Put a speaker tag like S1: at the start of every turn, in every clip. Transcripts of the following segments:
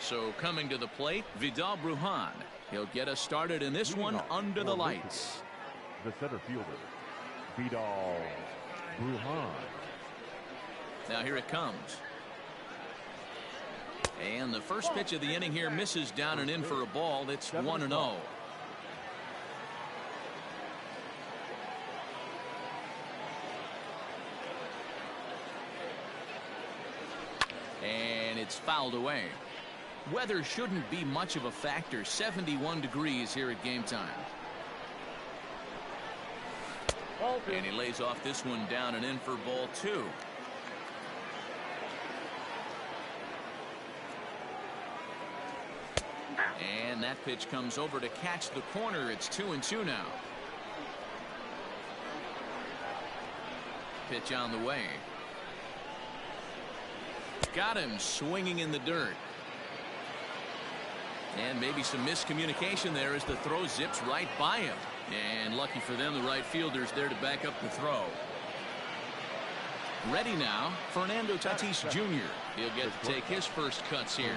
S1: So coming to the plate, Vidal Brujan. He'll get us started in this one under the lights.
S2: The center fielder, Vidal Brujan.
S1: Now here it comes. And the first pitch of the inning here misses down and in for a ball. It's 1-0. And it's fouled away. Weather shouldn't be much of a factor. 71 degrees here at game time. And he lays off this one down and in for ball 2. And that pitch comes over to catch the corner. It's 2-2 now. Pitch on the way. Got him swinging in the dirt. And maybe some miscommunication there as the throw zips right by him. And lucky for them, the right fielder's there to back up the throw. Ready now, Fernando Tatis Jr. He'll get to take his first cuts here.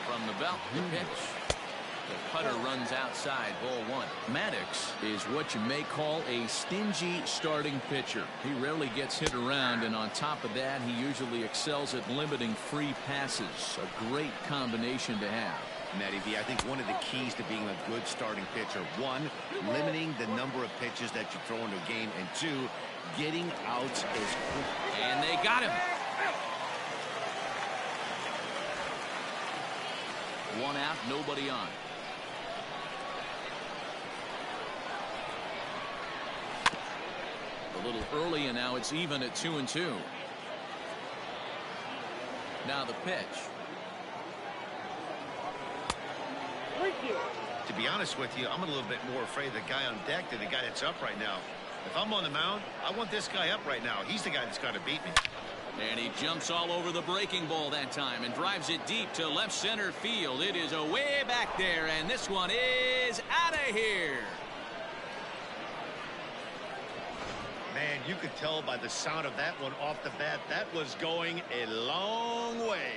S1: From the belt, the pitch. The putter runs outside, ball 1. Maddox is what you may call a stingy starting pitcher. He rarely gets hit around, and on top of that, he usually excels at limiting free passes. A great combination to have.
S3: Matty V, I think one of the keys to being a good starting pitcher, 1, limiting the number of pitches that you throw into a game, and 2, getting outs as quick.
S1: And they got him. 1 out, nobody on. A little early, and now it's even at 2-2. Now the pitch.
S3: To be honest with you, I'm a little bit more afraid of the guy on deck than the guy that's up right now. If I'm on the mound, I want this guy up right now. He's the guy that's got to beat me.
S1: And he jumps all over the breaking ball that time and drives it deep to left center field. It is away back there, and this one is out of here.
S3: Man, you could tell by the sound of that one off the bat, that was going a long way.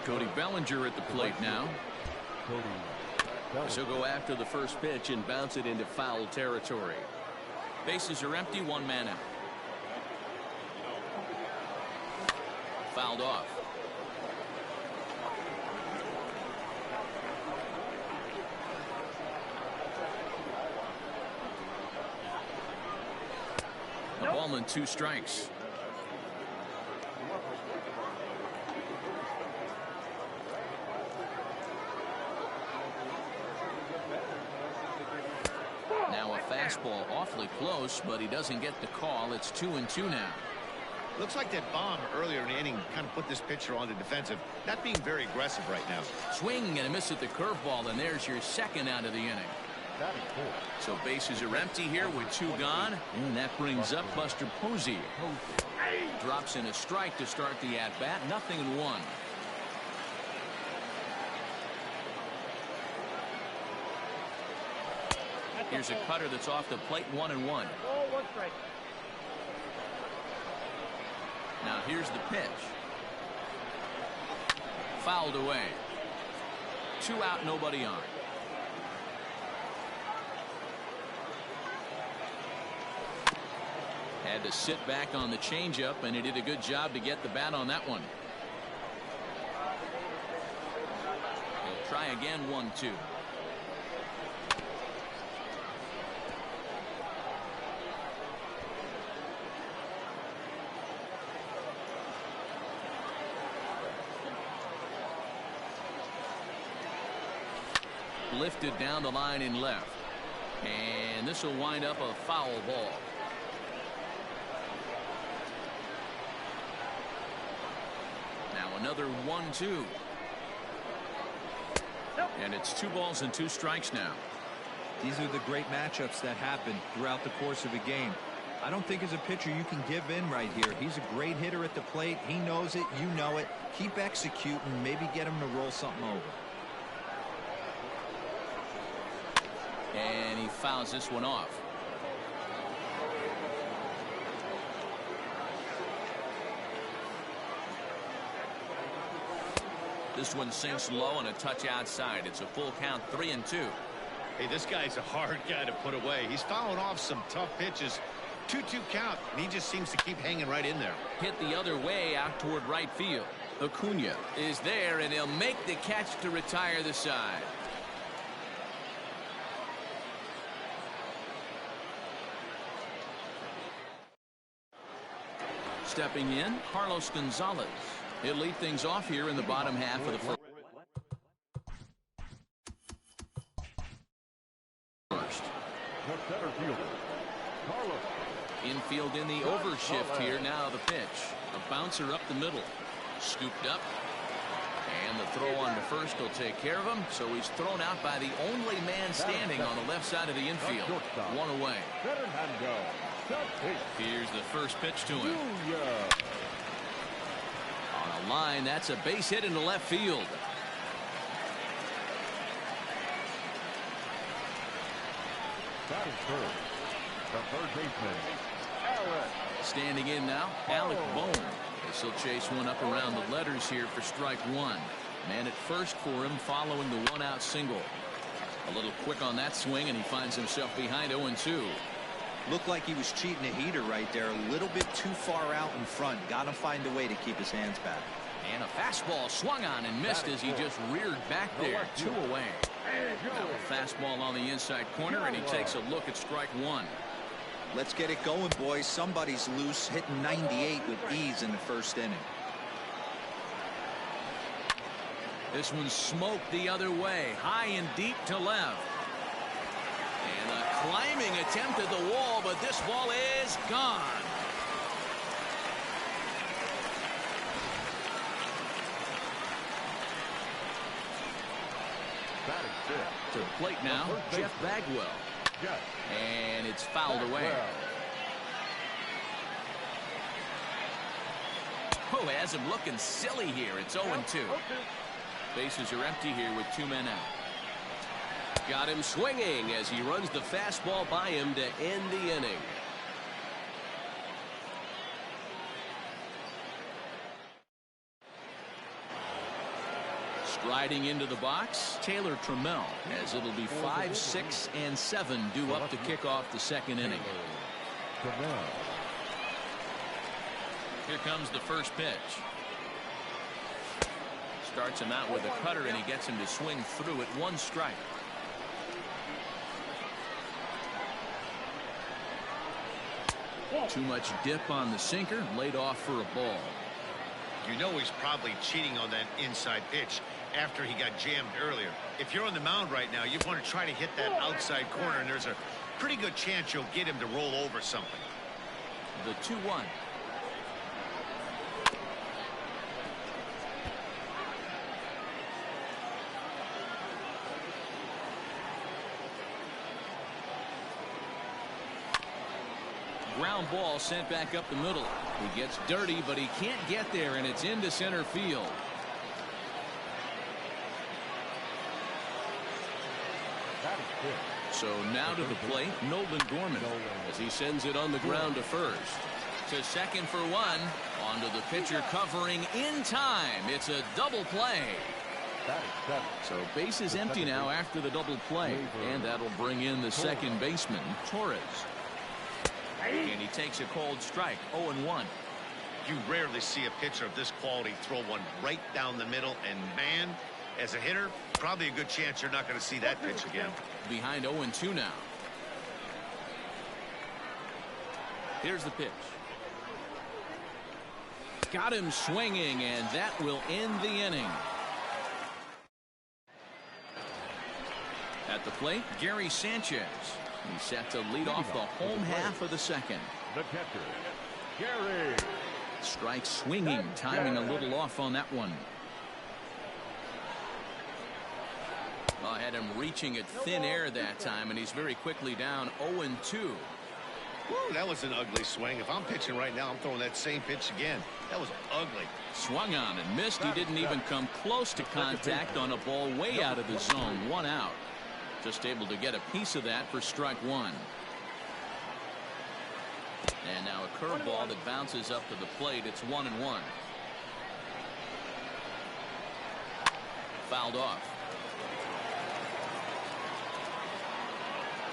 S1: Cody Bellinger at the plate now. So go after the first pitch and bounce it into foul territory. Bases are empty, 1 man out. Fouled off. A ball and 2 strikes. Now a fastball awfully close, but he doesn't get the call. It's 2-2 now.
S3: Looks like that bomb earlier in the inning kind of put this pitcher on the defensive. Not being very aggressive right now.
S1: Swing and a miss at the curveball, and there's your second out of the inning. So bases are empty here with 2 gone, and that brings up Buster Posey. Drops in a strike to start the at-bat. 0-1. Here's a cutter that's off the plate. 1-1. Now here's the pitch. Fouled away. 2 out, nobody on. Had to sit back on the changeup, and he did a good job to get the bat on that one. He'll try again. 1-2. Lifted down the line in left, and this will wind up a foul ball. Now another 1-2, and it's 2 balls and 2 strikes now.
S4: These are the great matchups that happen throughout the course of a game. I don't think as a pitcher you can give in right here. He's a great hitter at the plate. He knows it. You know it. Keep executing. Maybe get him to roll something over.
S1: And he fouls this one off. This one sinks low and a touch outside. It's a full count, 3-2.
S3: Hey, this guy's a hard guy to put away. He's fouling off some tough pitches. 2-2 count, and he just seems to keep hanging right in there.
S1: Hit the other way out toward right field. Acuna is there, and he'll make the catch to retire the side. Stepping in, Carlos Gonzalez. He'll lead things off here in the bottom half of the first.
S2: The center fielder, Carlos.
S1: Infield in the overshift here. Now the pitch. A bouncer up the middle. Scooped up. And the throw on to first will take care of him. So he's thrown out by the only man standing on the left side of the infield. One away. Here's the first pitch to him. On a line, that's a base hit into left field.
S2: That is third. The third baseman, Alec.
S1: Standing in now, Alec Bohm. This will chase one up around the letters here for strike one. Man at first for him following the one-out single. A little quick on that swing, and he finds himself behind 0-2.
S4: Looked like he was cheating a heater right there. A little bit too far out in front. Got to find a way to keep his hands back.
S1: And a fastball swung on and missed as he just reared back there. 2 away. Now a fastball on the inside corner, and he takes a look at strike one.
S4: Let's get it going, boys. Somebody's loose, hitting 98 with ease in the first inning.
S1: This one smoked the other way, high and deep to left. And a climbing attempt at the wall, but this ball is gone. To the plate now, Jeff Bagwell. And it's fouled away. Oh, has him looking silly here. It's 0-2. Bases are empty here with 2 men out.
S5: Got him swinging as he runs the fastball by him to end the inning.
S1: Striding into the box, Taylor Trammell, as it'll be 5, 6, and 7 due up to kick off the second inning. Here comes the first pitch. Starts him out with a cutter, and he gets him to swing through it. 1 strike. Too much dip on the sinker, laid off for a ball.
S3: You know he's probably cheating on that inside pitch after he got jammed earlier. If you're on the mound right now, you want to try to hit that outside corner, and there's a pretty good chance you'll get him to roll over something.
S1: The 2-1. Ground ball sent back up the middle. He gets dirty, but he can't get there, and it's into center field. So now to the plate, Nolan Gorman, as he sends it on the ground to first. To second for 1. Onto the pitcher covering in time. It's a double play. So base is empty now after the double play, and that'll bring in the second baseman, Torres. And he takes a cold strike, 0-1.
S3: You rarely see a pitcher of this quality throw one right down the middle, and man, as a hitter, probably a good chance you're not going to see that pitch again.
S1: Behind 0-2 now. Here's the pitch. Got him swinging, and that will end the inning. At the plate, Gary Sanchez. He's set to lead off the home half of the second.
S2: The catcher, Gary.
S1: Strike swinging, timing a little off on that one. Well, I had him reaching at thin air that time, and he's very quickly down 0-2.
S3: Woo, that was an ugly swing. If I'm pitching right now, I'm throwing that same pitch again. That was ugly.
S1: Swung on and missed. He didn't even come close to contact on a ball way out of the zone. 1 out. Just able to get a piece of that for strike one. And now a curveball that bounces up to the plate. It's 1-1. Fouled off.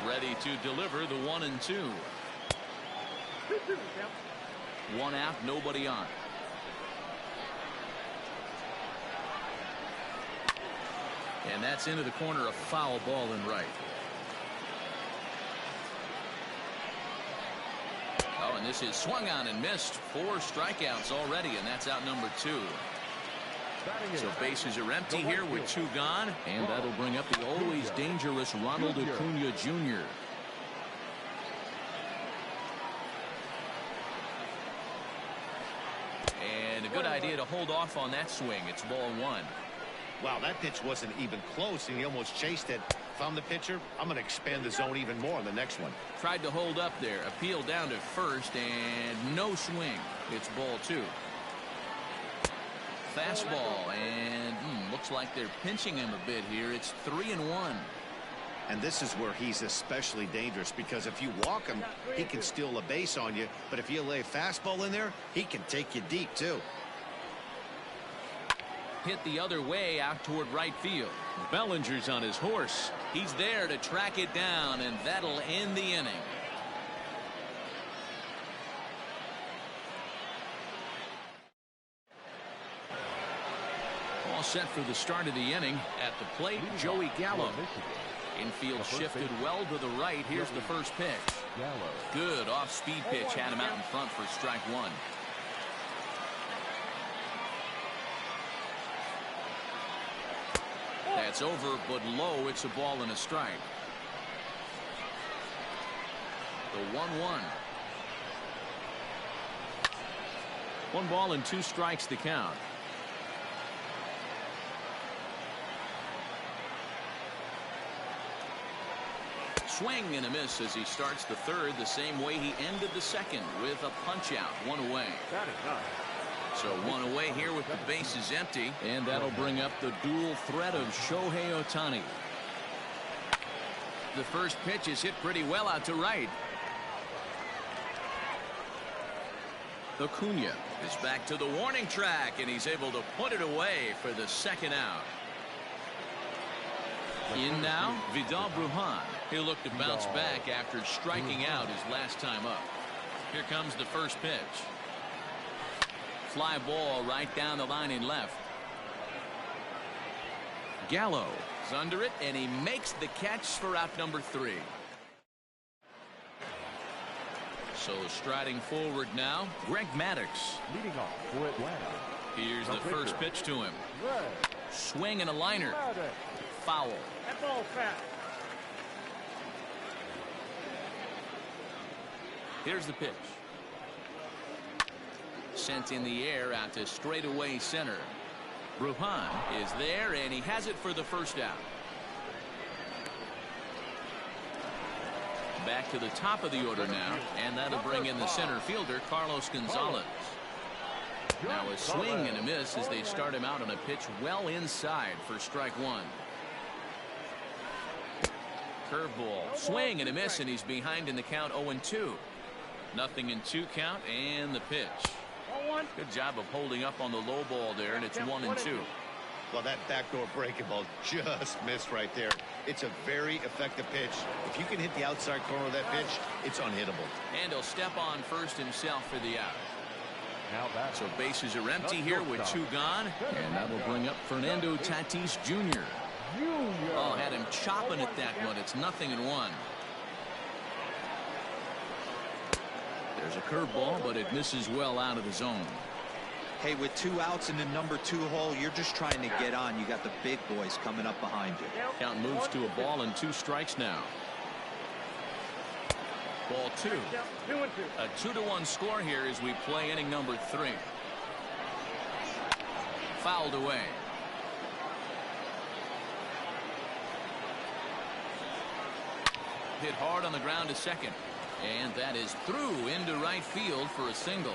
S1: Ready to deliver the 1-2. One out, nobody on. And that's into the corner, a foul ball in right. Oh, and this is swung on and missed. 4 strikeouts already, and that's out number 2. So bases are empty here with 2 gone, and that'll bring up the always dangerous Ronald Acuna Jr. And a good idea to hold off on that swing. It's ball 1.
S3: Wow, that pitch wasn't even close, and he almost chased it. If I'm the pitcher, I'm going to expand the zone even more on the next one.
S1: Tried to hold up there. Appeal down to first, and no swing. It's ball 2. Fastball, and looks like they're pinching him a bit here. It's 3-1.
S3: And this is where he's especially dangerous, because if you walk him, he can steal a base on you. But if you lay a fastball in there, he can take you deep, too.
S1: Hit the other way out toward right field. Bellinger's on his horse. He's there to track it down, and that'll end the inning. All set for the start of the inning. At the plate, Joey Gallo. Infield shifted well to the right. Here's the first pitch. Good off-speed pitch. Had him out in front for strike 1. That's over, but low. It's a ball and a strike. The 1-1. 1 ball and 2 strikes to count. Swing and a miss as he starts the 3rd the same way he ended the 2nd with a punch out. 1 away. So 1 away here with the bases empty, and that'll bring up the dual threat of Shohei Ohtani. The first pitch is hit pretty well out to right. Acuna is back to the warning track, and he's able to put it away for the 2nd out. In now, Vidal Brujan. He'll look to bounce back after striking out his last time up. Here comes the first pitch. Fly ball right down the line in left. Gallo is under it, and he makes the catch for out number 3. So striding forward now, Greg Maddux.
S2: Leading off for Atlanta.
S1: Here's the first pitch to him. Swing and a liner. Foul.
S6: That ball fast.
S1: Here's the pitch. Sent in the air out to straightaway center. Brujan is there, and he has it for the first out. Back to the top of the order now, and that'll bring in the center fielder, Carlos Gonzalez. Now a swing and a miss as they start him out on a pitch well inside for strike 1. Curveball, swing and a miss, and he's behind in the count 0-2. Nothing in 2 count, and the pitch. Good job of holding up on the low ball there, and it's 1-2.
S3: Well, that backdoor breaking ball just missed right there. It's a very effective pitch. If you can hit the outside corner of that pitch, it's unhittable.
S1: And he'll step on first himself for the out. So bases are empty here with 2 gone, and that will bring up Fernando Tatis Jr. Oh, had him chopping at that one. It's 0-1. There's a curveball, but it misses well out of the zone.
S4: Hey, with 2 outs in the number 2 hole, you're just trying to get on. You got the big boys coming up behind you.
S1: Count moves to a ball and 2 strikes now. Ball 2. A 2-1 score here as we play inning number 3. Fouled away. Hit hard on the ground to second. And that is through into right field for a single.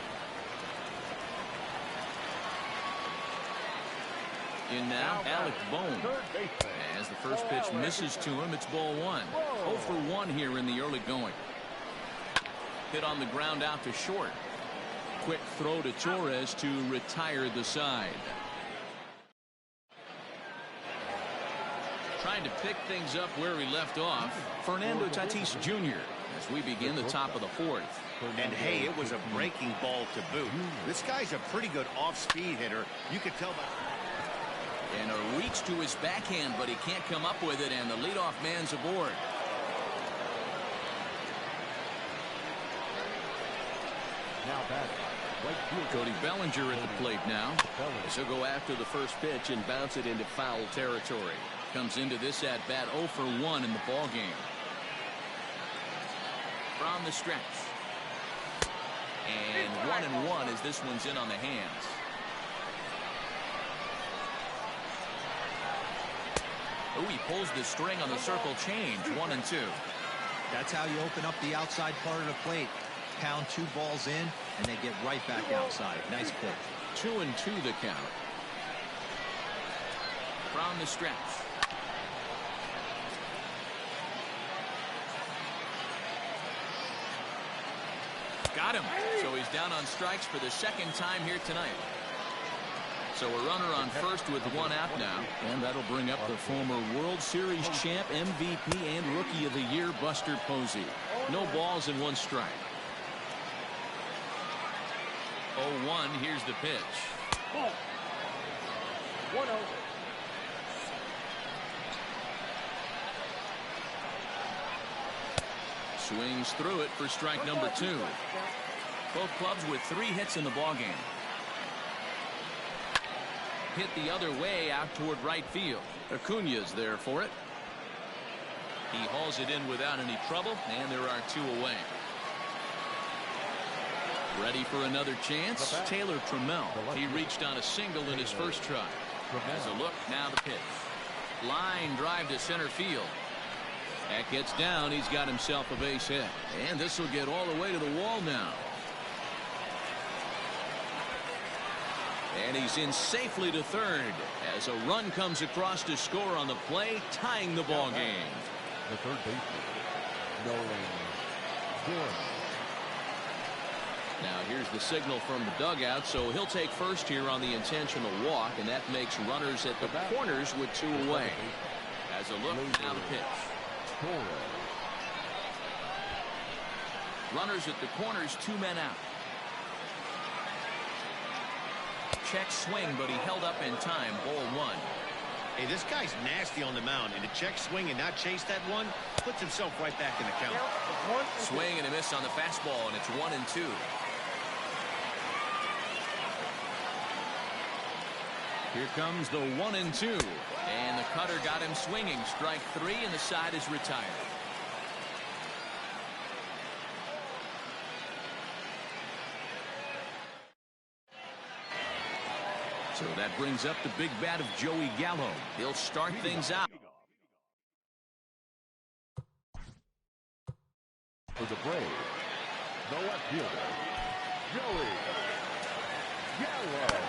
S1: In now, Alec Bohm.
S2: Third baseman.
S1: As the first pitch misses to him, it's ball one. 0 for 1 here in the early going. Hit on the ground out to short. Quick throw to Torres to retire the side. Trying to pick things up where he left off, Fernando Tatis Jr. as we begin the top of the fourth.
S3: And hey, it was a breaking ball to boot. This guy's a pretty good off-speed hitter. You could tell by...
S1: And a reach to his backhand, but he can't come up with it, and the leadoff man's aboard.
S2: Now batting. Right fielder.
S1: Cody Bellinger at the plate now.
S5: As he'll go after the first pitch and bounce it into foul territory.
S1: Comes into this at bat 0 for 1 in the ball game. From the stretch. And 1-1 as this one's in on the hands. Oh, he pulls the string on the circle change. 1-2.
S4: That's how you open up the outside part of the plate. Pound 2 balls in, and they get right back outside. Nice pitch.
S1: 2-2 the count. From the stretch. Got him. So he's down on strikes for the second time here tonight. So a runner on first with 1 out now. And that'll bring up the former World Series champ, MVP, and Rookie of the Year, Buster Posey. No balls and 1 strike. 0-1. Here's the pitch.
S2: 1-0.
S1: Swings through it for strike number 2. Both clubs with 3 hits in the ballgame. Hit the other way out toward right field. Acuña's there for it. He hauls it in without any trouble, and there are 2 away. Ready for another chance? Taylor Trammell. He reached on a single in his first try. As a look, now the pitch. Line drive to center field. That gets down. He's got himself a base hit. And this will get all the way to the wall now. And he's in safely to third as a run comes across to score on the play, tying the ball game.
S2: The third baseman, Nolan Gorman.
S1: Now here's the signal from the dugout, so he'll take first here on the intentional walk, and that makes runners at the corners with 2 away. As a look, now the pitch. Runners at the corners, 2 men out. Check swing, but he held up in time. Ball 1.
S3: Hey, this guy's nasty on the mound, and to check swing and not chase that one puts himself right back in the count.
S1: Swing and a miss on the fastball, and it's 1-2. Here comes the 1-2, and the cutter got him swinging. Strike 3, and the side is retired. So that brings up the big bat of Joey Gallo. He'll start things out.
S2: For the Braves, the left fielder, Joey Gallo.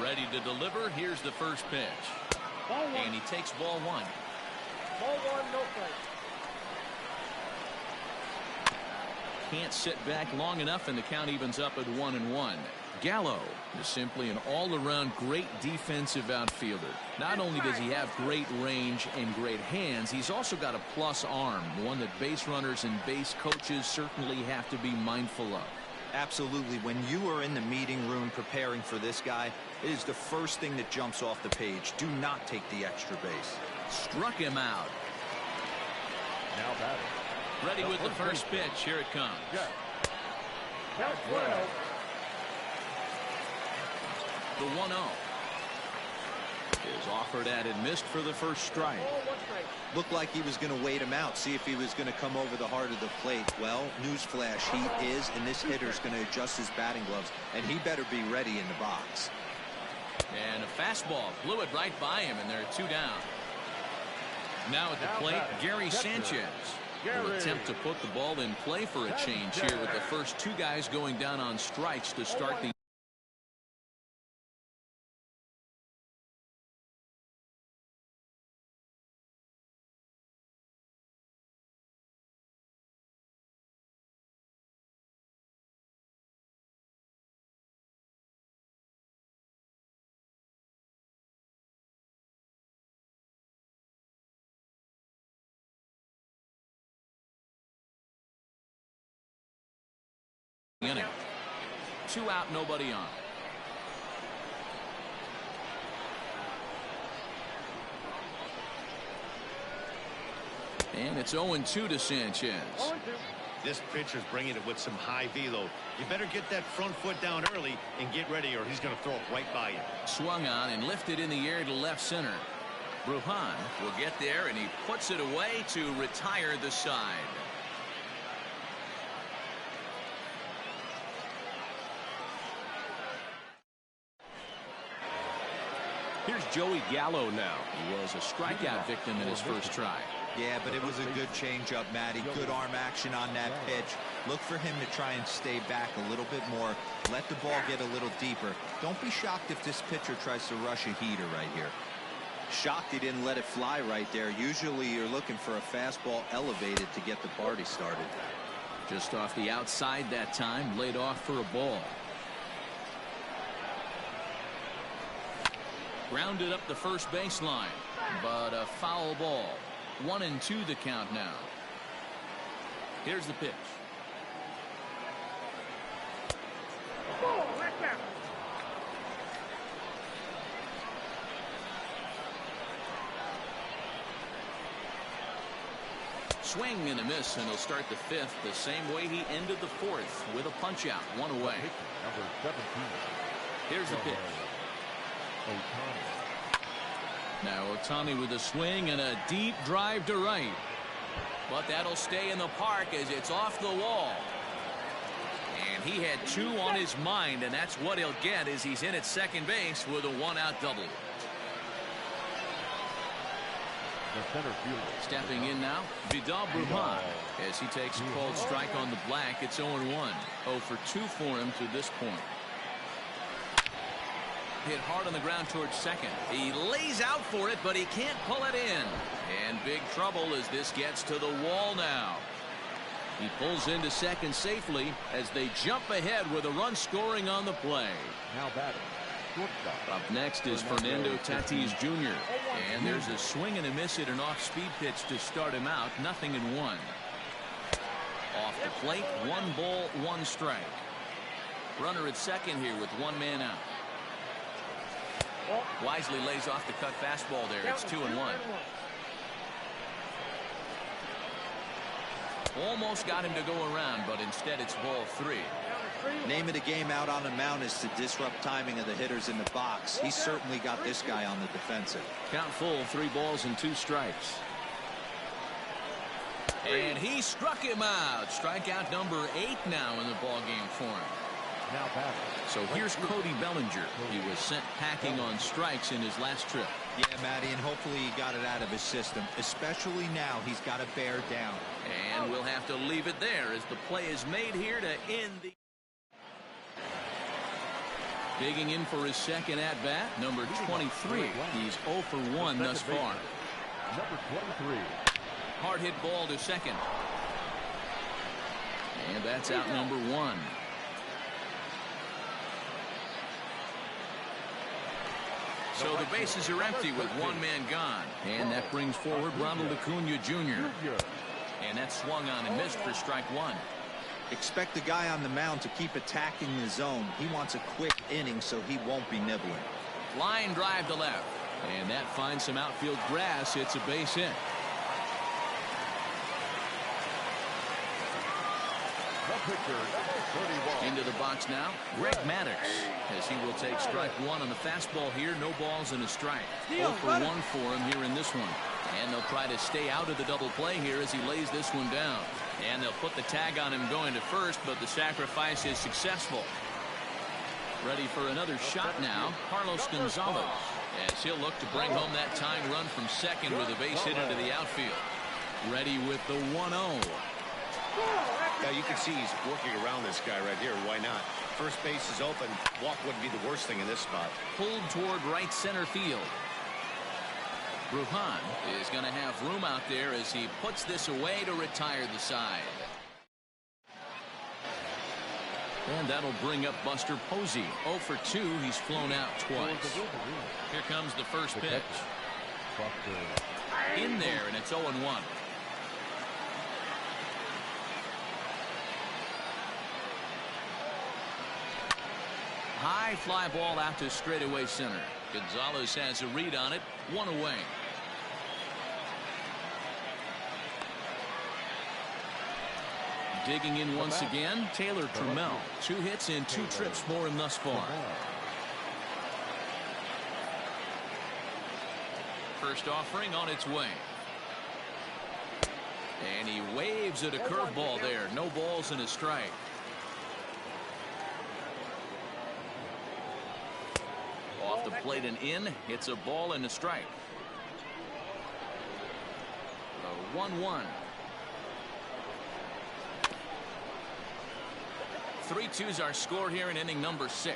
S1: Ready to deliver. Here's the first pitch. And he takes ball one.
S6: Ball one, no strike.
S1: Can't sit back long enough, and the count evens up at 1-1. Gallo is simply an all-around great defensive outfielder. Not only does he have great range and great hands, he's also got a plus arm, one that base runners and base coaches certainly have to be mindful of.
S4: Absolutely. When you are in the meeting room preparing for this guy, it is the first thing that jumps off the page. Do not take the extra base.
S1: Struck him out.
S2: Now batting.
S1: Ready with the first pitch. Here it comes.
S6: Count 1-0.
S1: The 1-0 is offered at and missed for the first strike.
S6: Ball one strike.
S4: Looked like he was going to wait him out, see if he was going to come over the heart of the plate. Well, newsflash, he is, and this hitter's going to adjust his batting gloves, and he better be ready in the box.
S1: And a fastball blew it right by him, and there are 2 down. Now at the plate, Gary Sanchez will attempt to put the ball in play for a change here with the first 2 guys going down on strikes to start the inning. 2 out, nobody on. And it's 0-2 to Sanchez.
S6: 0-2.
S3: This pitcher's bringing it with some high velo. You better get that front foot down early and get ready, or he's going to throw it right by you.
S1: Swung on and lifted in the air to left center. Brujan will get there, and he puts it away to retire the side. Here's Joey Gallo now. He was a strikeout victim in his first try.
S4: Yeah, but it was a good changeup, Matty. Good arm action on that pitch. Look for him to try and stay back a little bit more. Let the ball get a little deeper. Don't be shocked if this pitcher tries to rush a heater right here. Shocked he didn't let it fly right there. Usually you're looking for a fastball elevated to get the party started.
S1: Just off the outside that time, laid off for a ball. Grounded up the first baseline, but a foul ball. 1-2 the count now. Here's the pitch.
S6: Ball, left out.
S1: Swing and a miss, and he'll start the 5th the same way he ended the 4th with a punch out, 1 away.
S2: Number 17.
S1: Here's the pitch. Now Ohtani with a swing and a deep drive to right. But that'll stay in the park as it's off the wall. And he had 2 on his mind, and that's what he'll get as he's in at second base with a 1-out double.
S2: The center fielder.
S1: Stepping in now, Vidal Brujan, as he takes a called strike on the black. It's 0-1. 0 for 2 for him to this point. Hit hard on the ground towards second. He lays out for it, but he can't pull it in. And big trouble as this gets to the wall now. He pulls into second safely as they jump ahead with a run scoring on the play.
S2: Now batting. Shortstop.
S1: Up next is Fernando Tatis Jr. And there's a swing and a miss at an off-speed pitch to start him out. 0-1. Off the plate, 1 ball, 1 strike. Runner at second here with 1 man out. Wisely lays off the cut fastball there. It's 2-1. Almost got him to go around, but instead it's ball 3.
S4: Name of the game out on the mound is to disrupt timing of the hitters in the box. He's certainly got this guy on the defensive.
S1: Count full, 3 balls and 2 strikes. And he struck him out. Strikeout number 8 now in the ball game for him.
S2: Now batting.
S1: So here's Cody Bellinger. He was sent packing on strikes in his last trip.
S4: Yeah, Matty, and hopefully he got it out of his system. Especially now, he's got to bear down.
S1: And we'll have to leave it there as the play is made here to end the Digging in for his second at-bat, number 23. He's 0 for 1 thus far.
S2: Number 23.
S1: Hard hit ball to second. And that's out number 1. So the bases are empty with one man gone. And that brings forward Ronald Acuna Jr. And that swung on and missed for strike 1.
S4: Expect the guy on the mound to keep attacking the zone. He wants a quick inning so he won't be nibbling.
S1: Line drive to left. And that finds some outfield grass. It's a base hit.
S2: The pitcher, number 31.
S1: Into the box now, Greg Maddux, as he will take strike 1 on the fastball here. No balls and a strike. 0 for 1 for him here in this one. And they'll try to stay out of the double play here as he lays this one down. And they'll put the tag on him going to first, but the sacrifice is successful. Ready for another shot now, Carlos Gonzalez, as he'll look to bring home that tying run from second with a base hit into the outfield. Ready with the 1-0.
S3: Now you can see he's working around this guy right here. Why not? First base is open. Walk wouldn't be the worst thing in this spot.
S1: Pulled toward right center field. Brujan is going to have room out there as he puts this away to retire the side. And that'll bring up Buster Posey. 0 for 2. He's flown out twice. Here comes the first pitch. In there, and it's 0-1. High fly ball out to straightaway center. Gonzalez has a read on it. 1 away. Digging in once again, Taylor Trammell. 2 hits and 2 trips for him thus far. First offering on its way. And he waves at a curveball there. No balls and a strike. Off the plate and in. It's a ball and a strike. 1-1. 3-2's our score here in inning number 6.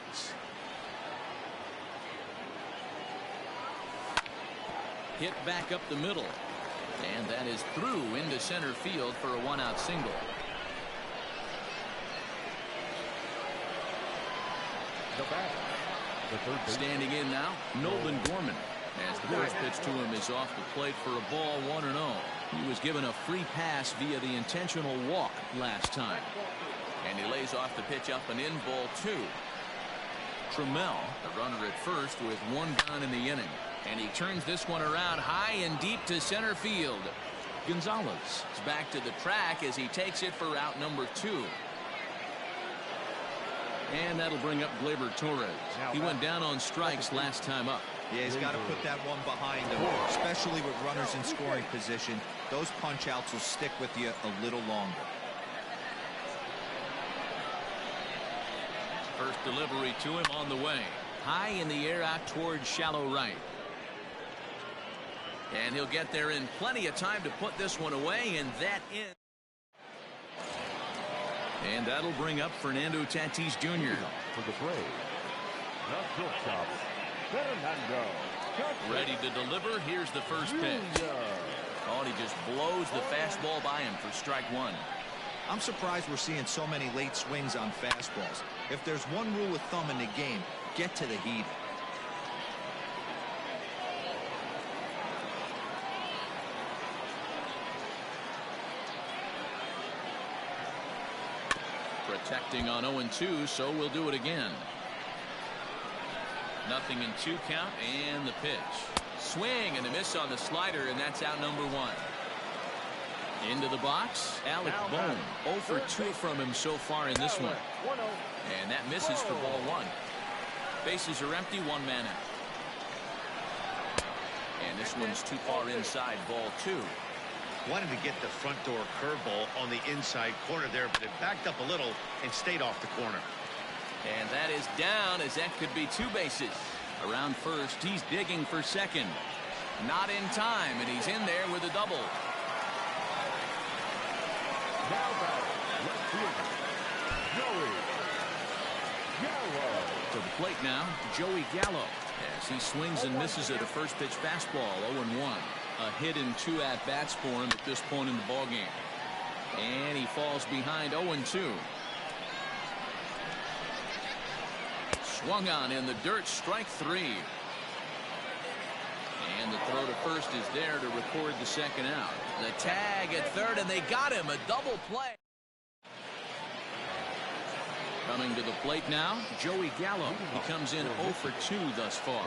S1: Hit back up the middle. And that is through into center field for a 1-out single. Standing in now, Nolan Gorman. As the first pitch to him is off the plate for a ball, 1-0. He was given a free pass via the intentional walk last time. And he lays off the pitch up and in, ball 2. Trammell, the runner at first with 1 gone in the inning. And he turns this one around high and deep to center field. Gonzalez is back to the track as he takes it for out number 2. And that'll bring up Gleyber Torres. He went down on strikes last time up.
S4: Yeah, he's got to put that one behind him, especially with runners in scoring position. Those punch outs will stick with you a little longer.
S1: First delivery to him on the way. High in the air out towards shallow right. And he'll get there in plenty of time to put this one away, and that in. And that'll bring up Fernando Tatis Jr.
S2: For the Braves, the shortstop, Fernando.
S1: Ready to deliver. Here's the first pitch. Oh, and he just blows the fastball by him for strike 1.
S4: I'm surprised we're seeing so many late swings on fastballs. If there's one rule of thumb in the game, get to the heat.
S1: Protecting on 0-2, so we'll do it again. 0-2 count, and the pitch. Swing and a miss on the slider, and that's out number 1. Into the box, Alec Bohm. 0 for 2 from him so far in this one. And that misses for ball 1. Bases are empty, 1 man out. And this one's too far inside, ball 2.
S3: Wanted to get the front door curveball on the inside corner there, but it backed up a little and stayed off the corner.
S1: And that is down, as that could be 2 bases. Around first, he's digging for second. Not in time, and he's in there with a double.
S2: Now batting, left fielder, Joey. Gallo.
S1: To the plate now, Joey Gallo, as he swings and misses at a first pitch fastball. 0-1. A hit in 2 at-bats for him at this point in the ballgame. And he falls behind 0-2. Swung on in the dirt, strike 3. And the throw to first is there to record the second out. The tag at third, and they got him. A double play. Coming to the plate now, Joey Gallo. He comes in 0 for 2 thus far.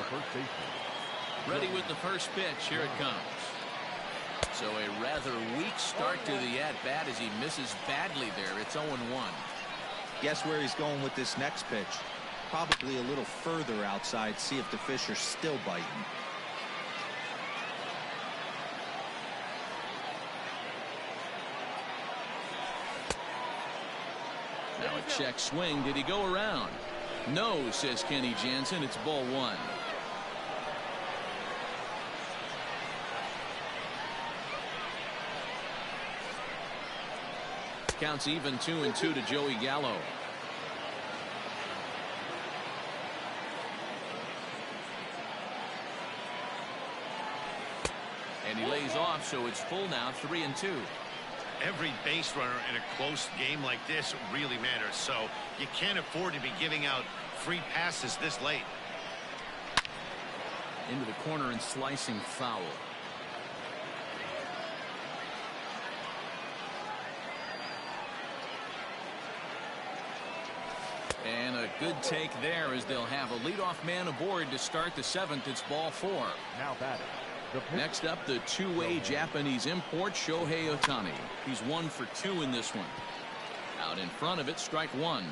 S1: Ready with the first pitch. Here it comes. So a rather weak start to the at-bat as he misses badly there. It's 0-1.
S4: Guess where he's going with this next pitch? Probably a little further outside. See if the fish are still biting.
S1: Now a check swing. Did he go around? No, says Kenny Jansen. It's ball 1. Counts even 2-2 to Joey Gallo. And he lays off, so it's full now, 3-2.
S3: Every base runner in a close game like this really matters, so you can't afford to be giving out free passes this late.
S1: Into the corner and slicing foul. And a good take there as they'll have a leadoff man aboard to start the 7th. It's ball 4.
S2: Now batting.
S1: Next up, the two-way Japanese import, Shohei Ohtani. He's 1 for 2 in this one. Out in front of it, strike 1.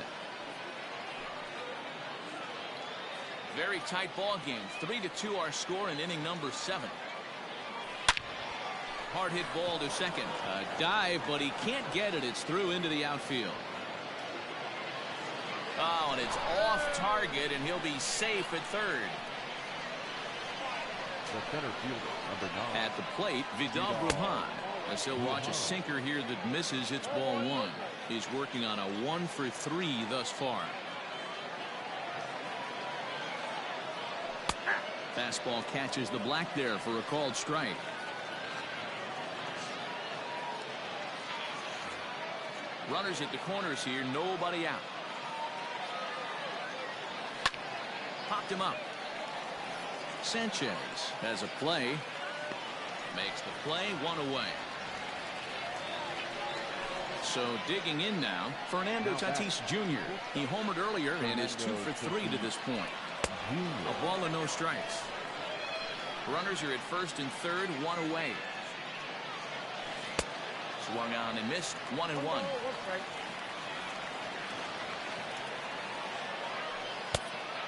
S1: Very tight ball game. 3-2 our score in inning number 7. Hard hit ball to second. A dive, but he can't get it. It's through into the outfield. Oh, and it's off target, and he'll be safe at third.
S2: The center fielder, number 9.
S1: At the plate, Vidal Brujan. As he'll watch a sinker here that misses. It's ball 1. He's working on a 1 for 3 thus far. Fastball catches the black there for a called strike. Runners at the corners here, nobody out. Popped him up. Sanchez has a play. Makes the play, 1 away. So digging in now, Fernando Tatis Jr. He homered earlier and is 2 for 3 to this point. A ball and no strikes. Runners are at first and third, 1 away. Swung on and missed, 1-1.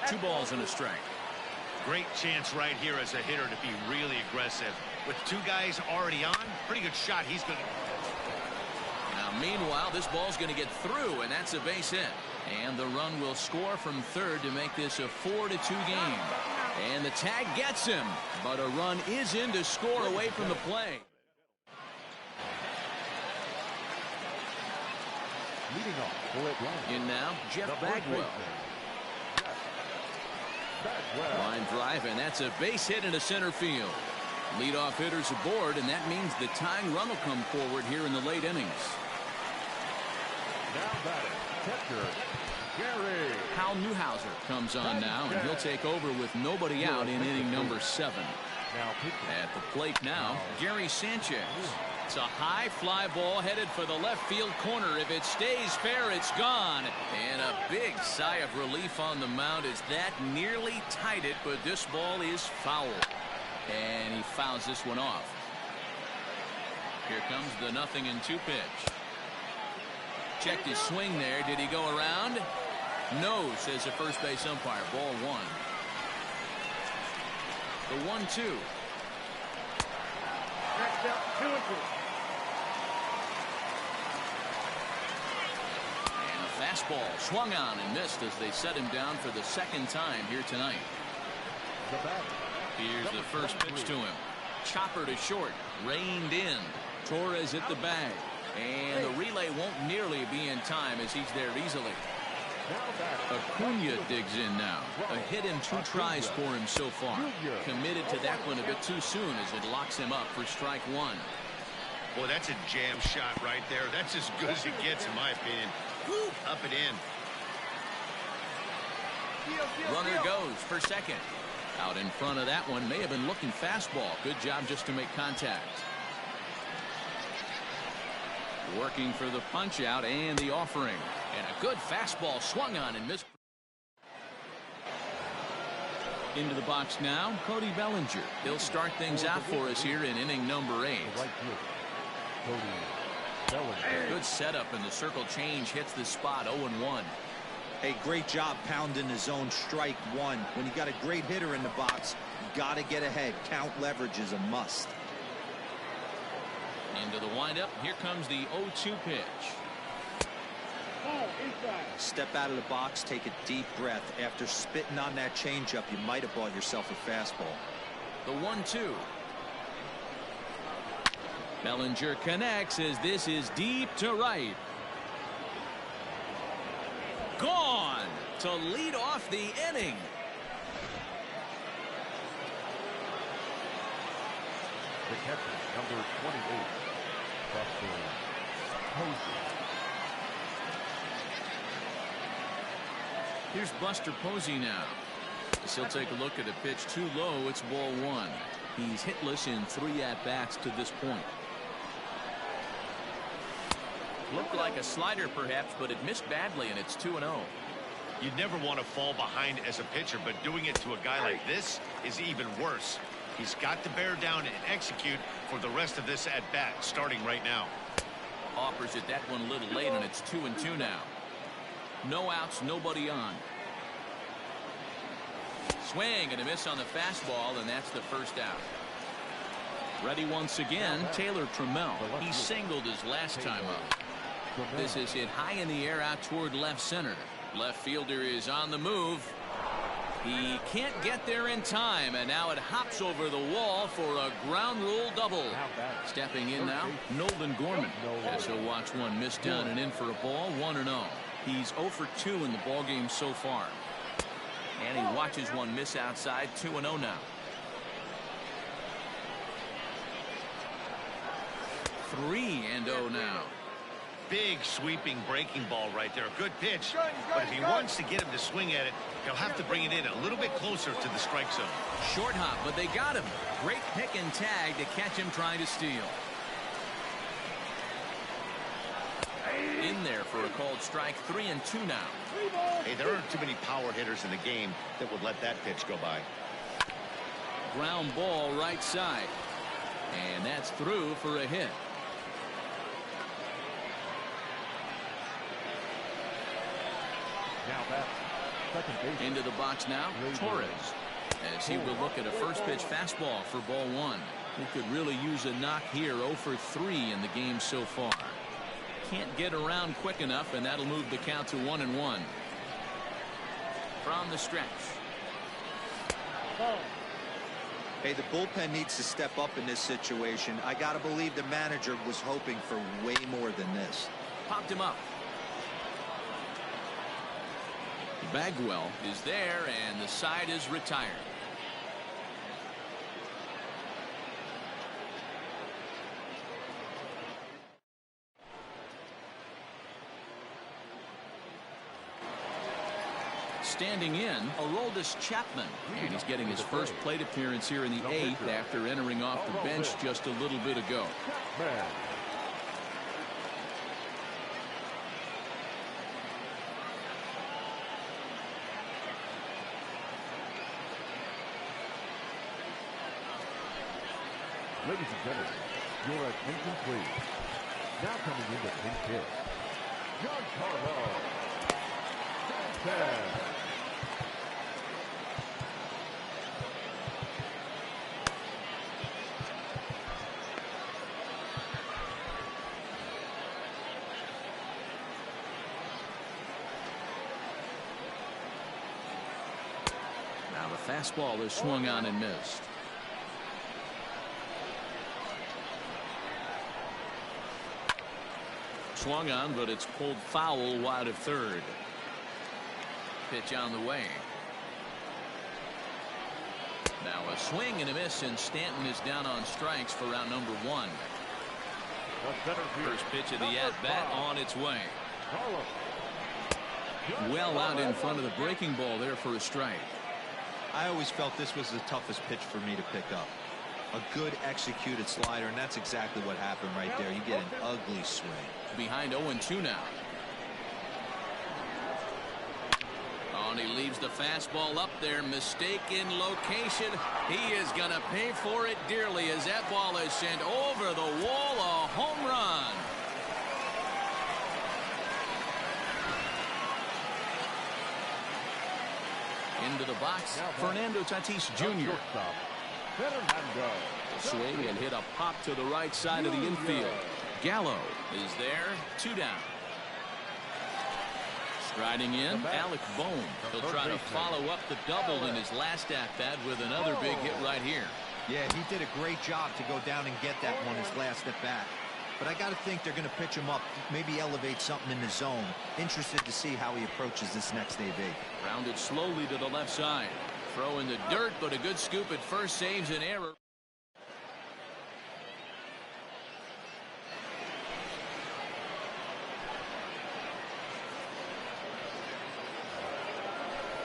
S1: 2 balls and a strike.
S3: Great chance right here as a hitter to be really aggressive. With 2 guys already on, pretty good shot. He's going to.
S1: Now, meanwhile, this ball's going to get through, and that's a base hit. And the run will score from third to make this a 4-2 game. And the tag gets him, but a run is in to score away from the play.
S2: Leading off for Atlanta.
S1: In now, Jeff Bagwell. Line drive, and that's a base hit into center field. Leadoff hitters aboard, and that means the tying run will come forward here in the late innings.
S2: Now batting, catcher, Gary.
S1: Hal Newhouser comes on now, and he'll take over with nobody out in inning number 7.
S2: Now
S1: at the plate now, Gary Sanchez. It's a high fly ball headed for the left field corner. If it stays fair, it's gone. And a big sigh of relief on the mound as that nearly tied it, but this ball is foul. And he fouls this one off. Here comes the 0-2 pitch. Checked his swing there. Did he go around? No, says the first base umpire. Ball 1. The 1-2.
S6: Next up, 2-2.
S1: And a fastball swung on and missed as they set him down for the second time here tonight. Here's the first pitch to him. Chopper to short. Reined in. Torres hit the bag. And the relay won't nearly be in time as he's there easily. Acuna digs in now. A hit in 2 tries for him so far. Committed to that one a bit too soon as it locks him up for strike 1.
S3: Well, that's a jam shot right there. That's as good as it gets, in my opinion. Woo, up and in.
S1: Runner goes for second. Out in front of that one. May have been looking fastball. Good job just to make contact. Working for the punch out and the offering. And a good fastball swung on and missed. Into the box now, Cody Bellinger. He'll start things out for us here in inning number 8. Good setup, and the circle change hits the spot. 0-1.
S4: Hey, great job pounding his own strike 1. When you got a great hitter in the box, you got to get ahead. Count leverage is a must.
S1: Into the windup. Here comes the 0-2 pitch.
S4: Step out of the box, take a deep breath. After spitting on that changeup, you might have bought yourself a fastball.
S1: The 1-2. Bellinger connects as this is deep to right. Gone to lead off the inning.
S2: The catcher, number 28, Buster Posey.
S1: Here's Buster Posey now. As he'll take a look at a pitch too low. It's ball 1. He's hitless in 3 at-bats to this point. Looked like a slider perhaps, but it missed badly, and it's 2-0.
S3: You'd never want to fall behind as a pitcher, but doing it to a guy like this is even worse. He's got to bear down and execute for the rest of this at-bat, starting right now.
S1: Offers it that one a little late, and it's 2-2 now. No outs, nobody on. Swing and a miss on the fastball, and that's the first out. Ready once again, Taylor Trammell. He singled his last time up. This is hit high in the air out toward left center. Left fielder is on the move. He can't get there in time, and now it hops over the wall for a ground rule double. Stepping in now, Nolan Gorman. As he'll watch one miss down and in for a ball. 1-0. He's 0 for 2 in the ballgame so far. And he watches one miss outside. 2-0 now. 3-0 now.
S3: Big sweeping breaking ball right there. Good pitch. But if he wants to get him to swing at it, he'll have to bring it in a little bit closer to the strike zone.
S1: Short hop, but they got him. Great pick and tag to catch him trying to steal. In there for a called strike. 3-2 now.
S3: Hey, there aren't too many power hitters in the game that would let that pitch go by.
S1: Ground ball right side. And that's through for a hit.
S2: Now back, second base.
S1: Into the box now, Torres. As he will look at a first pitch fastball for ball 1. He could really use a knock here. 0 for 3 in the game so far. Can't get around quick enough, and that'll move the count to 1-1. From the stretch.
S4: Hey, the bullpen needs to step up in this situation. I got to believe the manager was hoping for way more than this.
S1: Popped him up. Bagwell is there, and the side is retired. Standing in, Aroldis Chapman, and he's getting his first plate appearance here in the 8th after entering off the bench just a little bit ago.
S2: Ladies and gentlemen, your attention please. Now coming in the pinch hit, Giancarlo Sanchez.
S1: Now the fastball is swung on and missed. Swung on, but it's pulled foul wide of third. pitch on the way. Now a swing and a miss, and Stanton is down on strikes for round number 1. First pitch of the at-bat on its way. Well out in front of the breaking ball there for a strike.
S4: I always felt this was the toughest pitch for me to pick up. A good executed slider, and that's exactly what happened right there. You get an ugly swing.
S1: Behind 0-2 now. Oh, and he leaves the fastball up there. Mistaken location. He is going to pay for it dearly as that ball is sent over the wall. A home run. Into the box, Fernando Tatis Jr. Swing and hit a pop to the right side of the infield. Gallo is there, 2 down. Striding in, Alec Bohm. He'll try to follow up the double in his last at-bat with another big hit right here.
S4: Yeah, he did a great job to go down and get that one his last at-bat. But I got to think they're going to pitch him up, maybe elevate something in the zone. Interested to see how he approaches this next AB.
S1: Rounded slowly to the left side. Throw in the dirt, but a good scoop at first saves an error.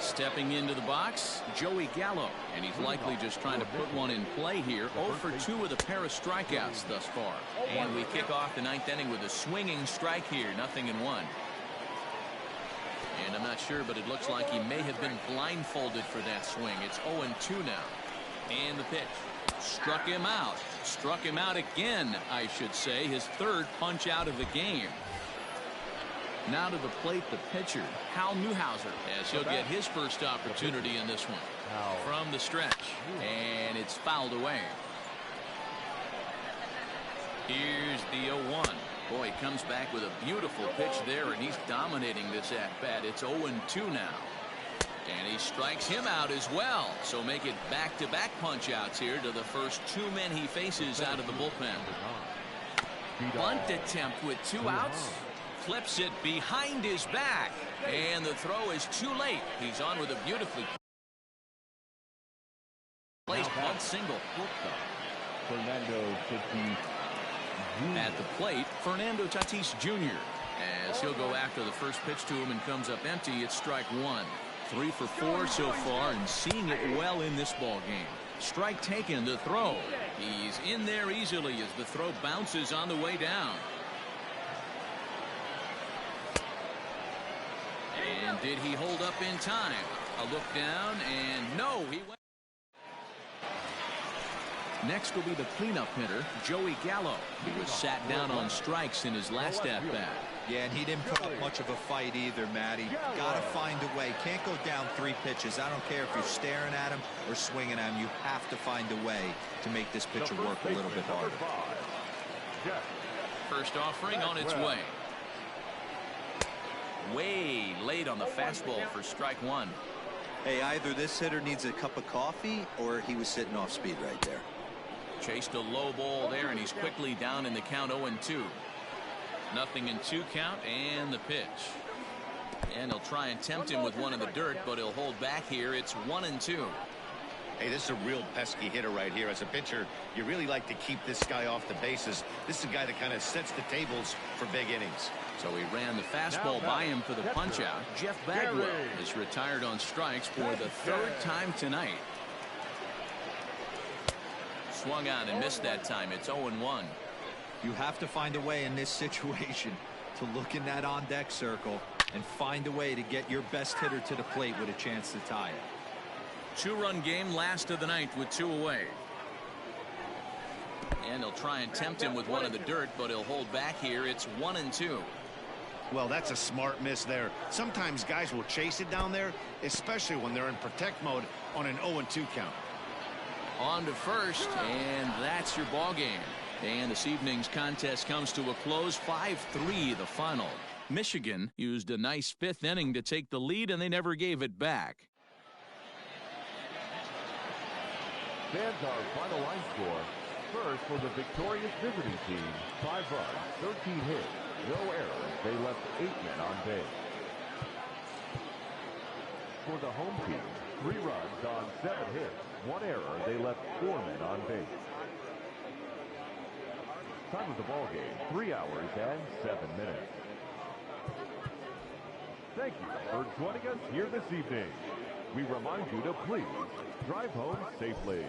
S1: Stepping into the box, Joey Gallo, and he's likely just trying to put one in play here. 0 for 2 with a pair of strikeouts thus far. And we kick off the 9th inning with a swinging strike here, 0-1. And I'm not sure, but it looks like he may have been blindfolded for that swing. It's 0-2 now. And the pitch. Struck him out. Struck him out again, I should say. His 3rd punch out of the game. Now to the plate, the pitcher, Hal Newhouser, as he'll get his first opportunity in this one. From the stretch. And it's fouled away. Here's the 0-1. Boy, he comes back with a beautiful pitch there, and he's dominating this at-bat. It's 0-2 now. And he strikes him out as well. So make it back-to-back punch-outs here to the first 2 men he faces out of the bullpen. Bunt attempt with 2 outs. Flips it behind his back. And the throw is too late. He's on with a beautifully placed bunt single.
S2: Fernando Tatis Jr.
S1: At the plate, Fernando Tatis Jr. As he'll go after the first pitch to him and comes up empty. It's strike 1. 3 for 4 so far, and seeing it well in this ball game. Strike taken, the throw. He's in there easily as the throw bounces on the way down. And did he hold up in time? A look down, and no, he went. Next will be the cleanup hitter, Joey Gallo. He was sat down on strikes in his last at-bat.
S4: Yeah, and he didn't put up much of a fight either, Matty. Got to find a way. Can't go down 3 pitches. I don't care if you're staring at him or swinging at him. You have to find a way to make this pitcher work a little bit harder.
S1: First offering on its way. Way late on the fastball for strike 1.
S4: Hey, either this hitter needs a cup of coffee or he was sitting off speed right there.
S1: Chased a low ball there, and he's quickly down in the count 0-2. 0-2 count, and the pitch. And he'll try and tempt him with one in the dirt, but he'll hold back here. It's 1-2.
S3: Hey, this is a real pesky hitter right here. As a pitcher, you really like to keep this guy off the bases. This is a guy that kind of sets the tables for big innings.
S1: So he ran the fastball by him for the punch-out. Jeff Bagwell is retired on strikes for the 3rd time tonight. Swung on and missed that time. It's 0-1.
S4: You have to find a way in this situation to look in that on-deck circle and find a way to get your best hitter to the plate with a chance to tie it.
S1: 2-run game, last of the 9th with 2 away. And he'll try and tempt him with one in the dirt, but he'll hold back here. It's 1-2.
S3: Well, that's a smart miss there. Sometimes guys will chase it down there, especially when they're in protect mode on an 0-2 count.
S1: On to first, and that's your ball game. And this evening's contest comes to a close, 5-3 the final. Michigan used a nice 5th inning to take the lead, and they never gave it back.
S2: Fans, our final line score. First for the victorious visiting team, 5 runs, 13 hits, no errors. They left 8 men on base. for the home team. 3 runs on 7 hits. 1 error. They left 4 men on base. Time of the ball game, 3 hours and 7 minutes. Thank you for joining us here this evening. We remind you to please drive home safely.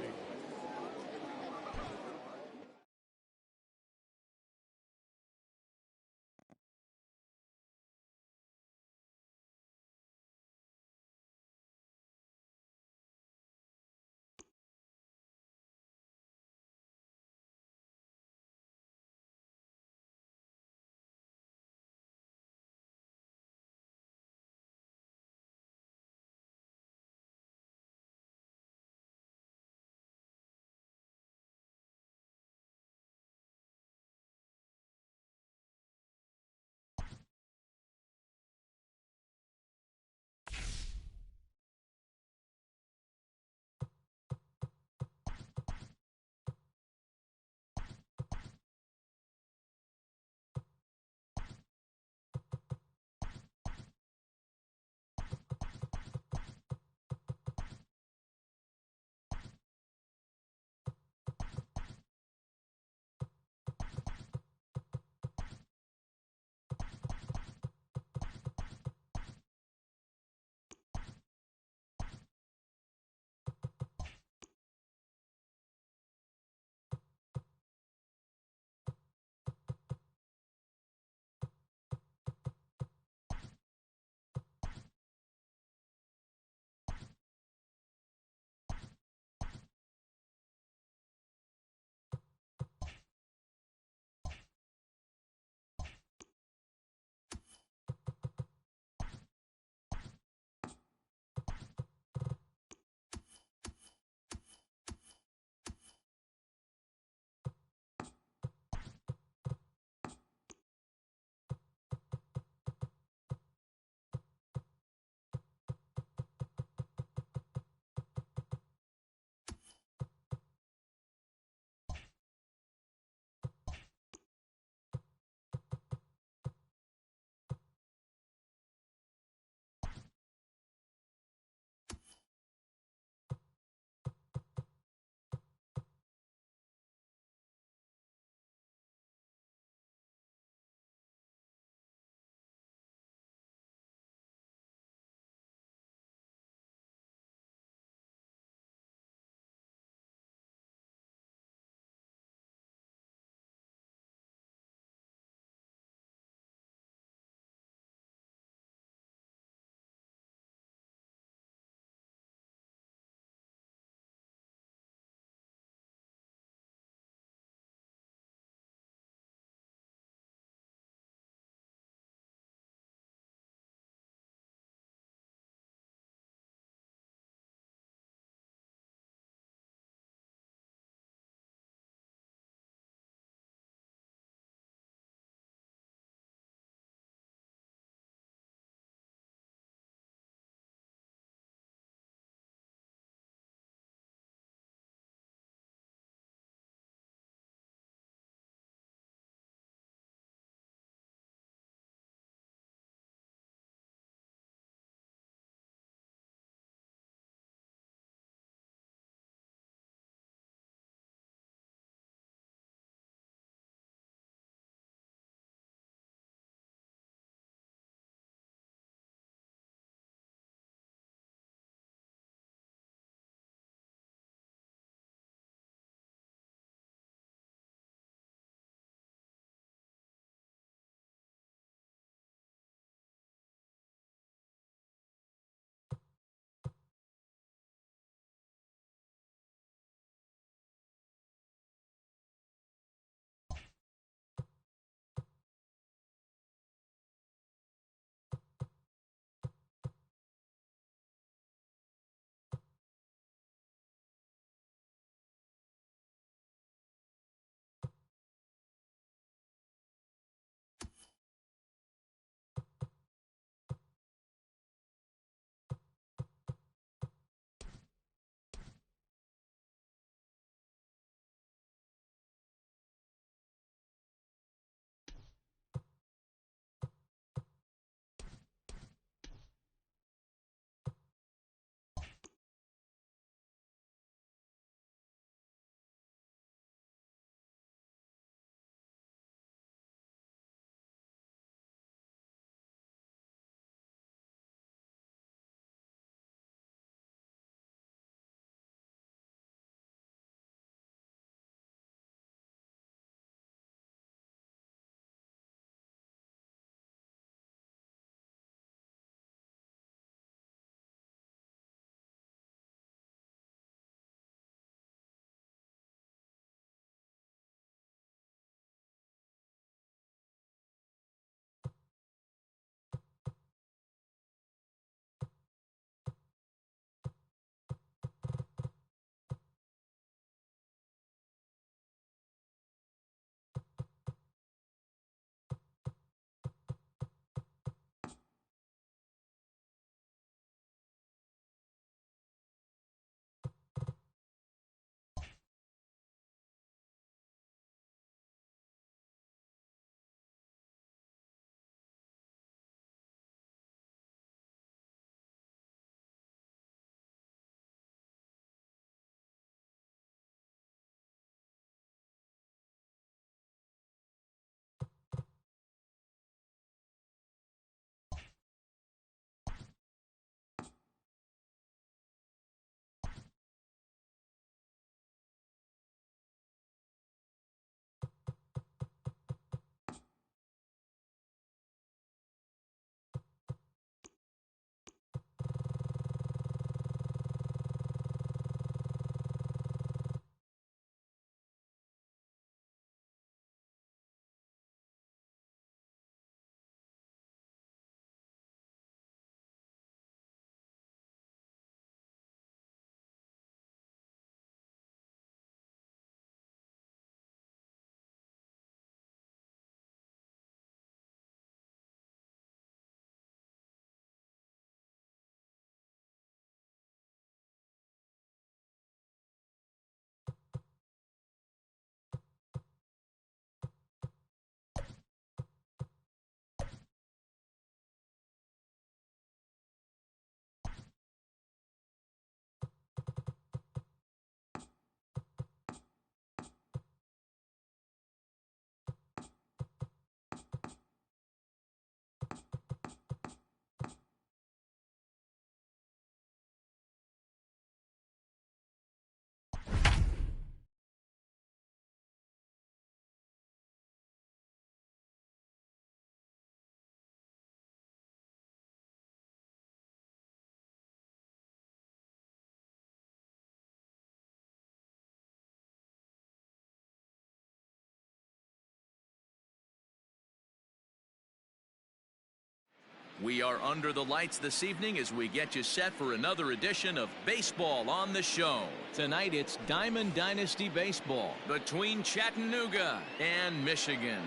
S1: We are under the lights this evening as we get you set for another edition of Baseball on the Show. Tonight it's Diamond Dynasty Baseball between Chattanooga and Michigan.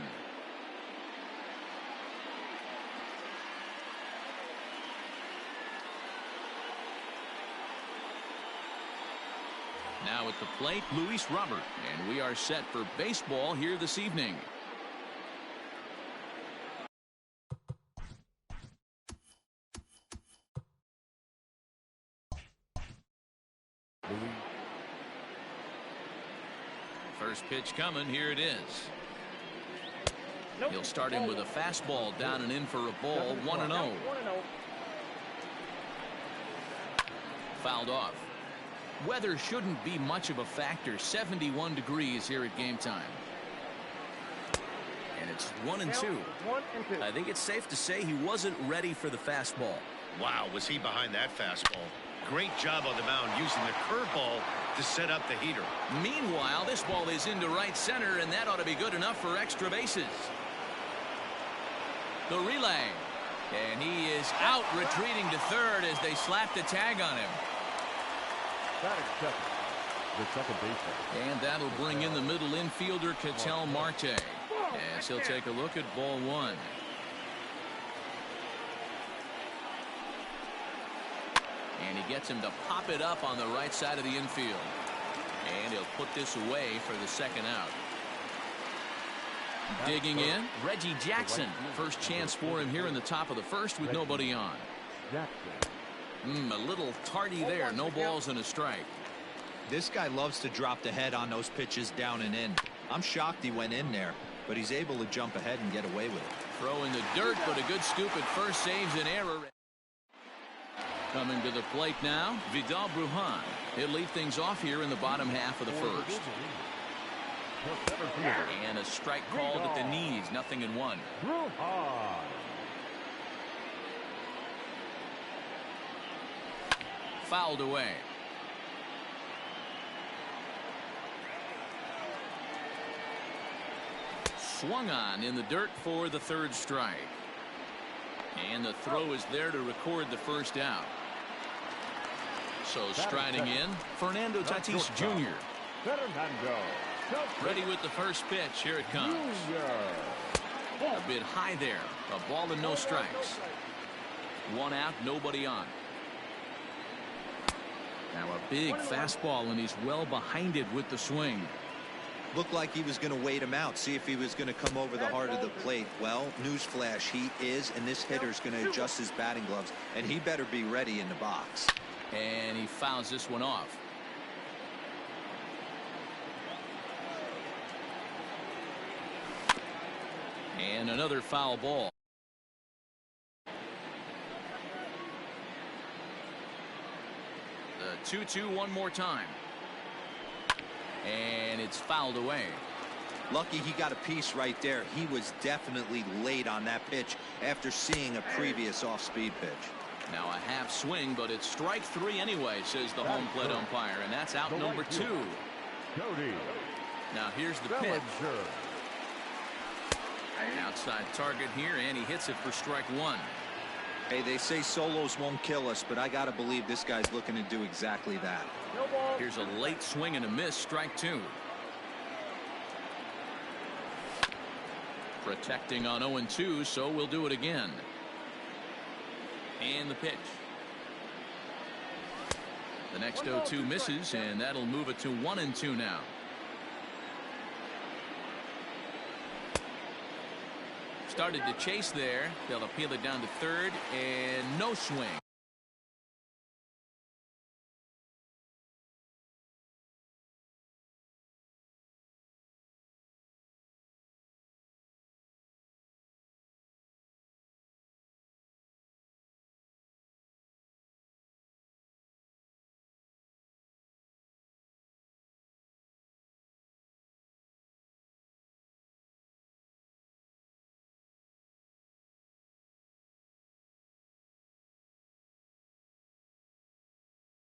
S1: Now at the plate, Luis Robert, and we are set for baseball here this evening. First pitch coming. Here it is. He'll start him with a fastball down and in for a ball. 1-0. Fouled off. Weather shouldn't be much of a factor. 71 degrees here at game time. And it's 1-2. I think it's safe to say he wasn't ready for the fastball.
S3: Wow, was he behind that fastball? Great job on the mound using the curveball to set up the heater.
S1: Meanwhile, this ball is into right center, and that ought to be good enough for extra bases. The relay. And he is out retreating to third as they slap the tag on him.
S2: The second baseman.
S1: And that'll bring in the middle infielder, Ketel Marte, as he'll take a look at ball one. And he gets him to pop it up on the right side of the infield. And he'll put this away for the second out. Digging in, Reggie Jackson. First chance for him here in the top of the first with nobody on. A little tardy there. No balls and a strike.
S4: This guy loves to drop the head on those pitches down and in. I'm shocked he went in there, but he's able to jump ahead and get away with it.
S1: Throw in the dirt, but a good scoop at first saves an error. Coming to the plate now, Vidal Brujan. He'll lead things off here in the bottom half of the first. And a strike called at the knees. 0-1. Fouled away. Swung on in the dirt for the third strike. And the throw is there to record the first out. So striding in, Fernando Tatis Jr. Ready with the first pitch. Here it comes. A bit high there. A ball and no strikes. One out, nobody on. Now a big fastball, and he's well behind it with the swing.
S4: Looked like he was going to wait him out, see if he was going to come over the heart of the plate. Well, newsflash, he is, and this hitter's going to adjust his batting gloves, and he better be ready in the box.
S1: And he fouls this one off. And another foul ball. The 2-2 one more time. And it's fouled away.
S4: Lucky he got a piece right there. He was definitely late on that pitch after seeing a previous off-speed pitch.
S1: Now a half swing, but it's strike three anyway, says the home plate umpire, and that's out number 2. Now here's the pitch. Outside target here, and he hits it for strike 1.
S4: Hey, they say solos won't kill us, but I got to believe this guy's looking to do exactly that.
S1: Here's a late swing and a miss, strike 2. Protecting on 0-2, so we'll do it again. And the pitch. The next 0-2 misses, and that'll move it to 1-2 now. Started to chase there. They'll appeal it down to third, and no swing.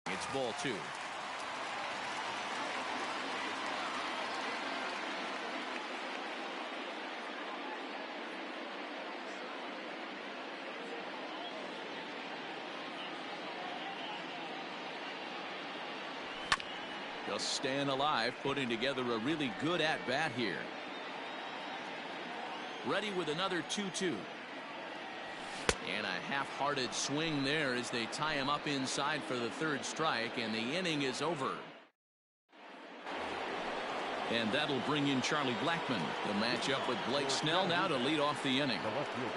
S1: It's ball 2. Just staying alive, putting together a really good at-bat here. Ready with another 2-2. And a half-hearted swing there as they tie him up inside for the third strike, and the inning is over. And that'll bring in Charlie Blackmon. He'll match up with Blake Snell now to lead off the inning.
S2: The left fielder,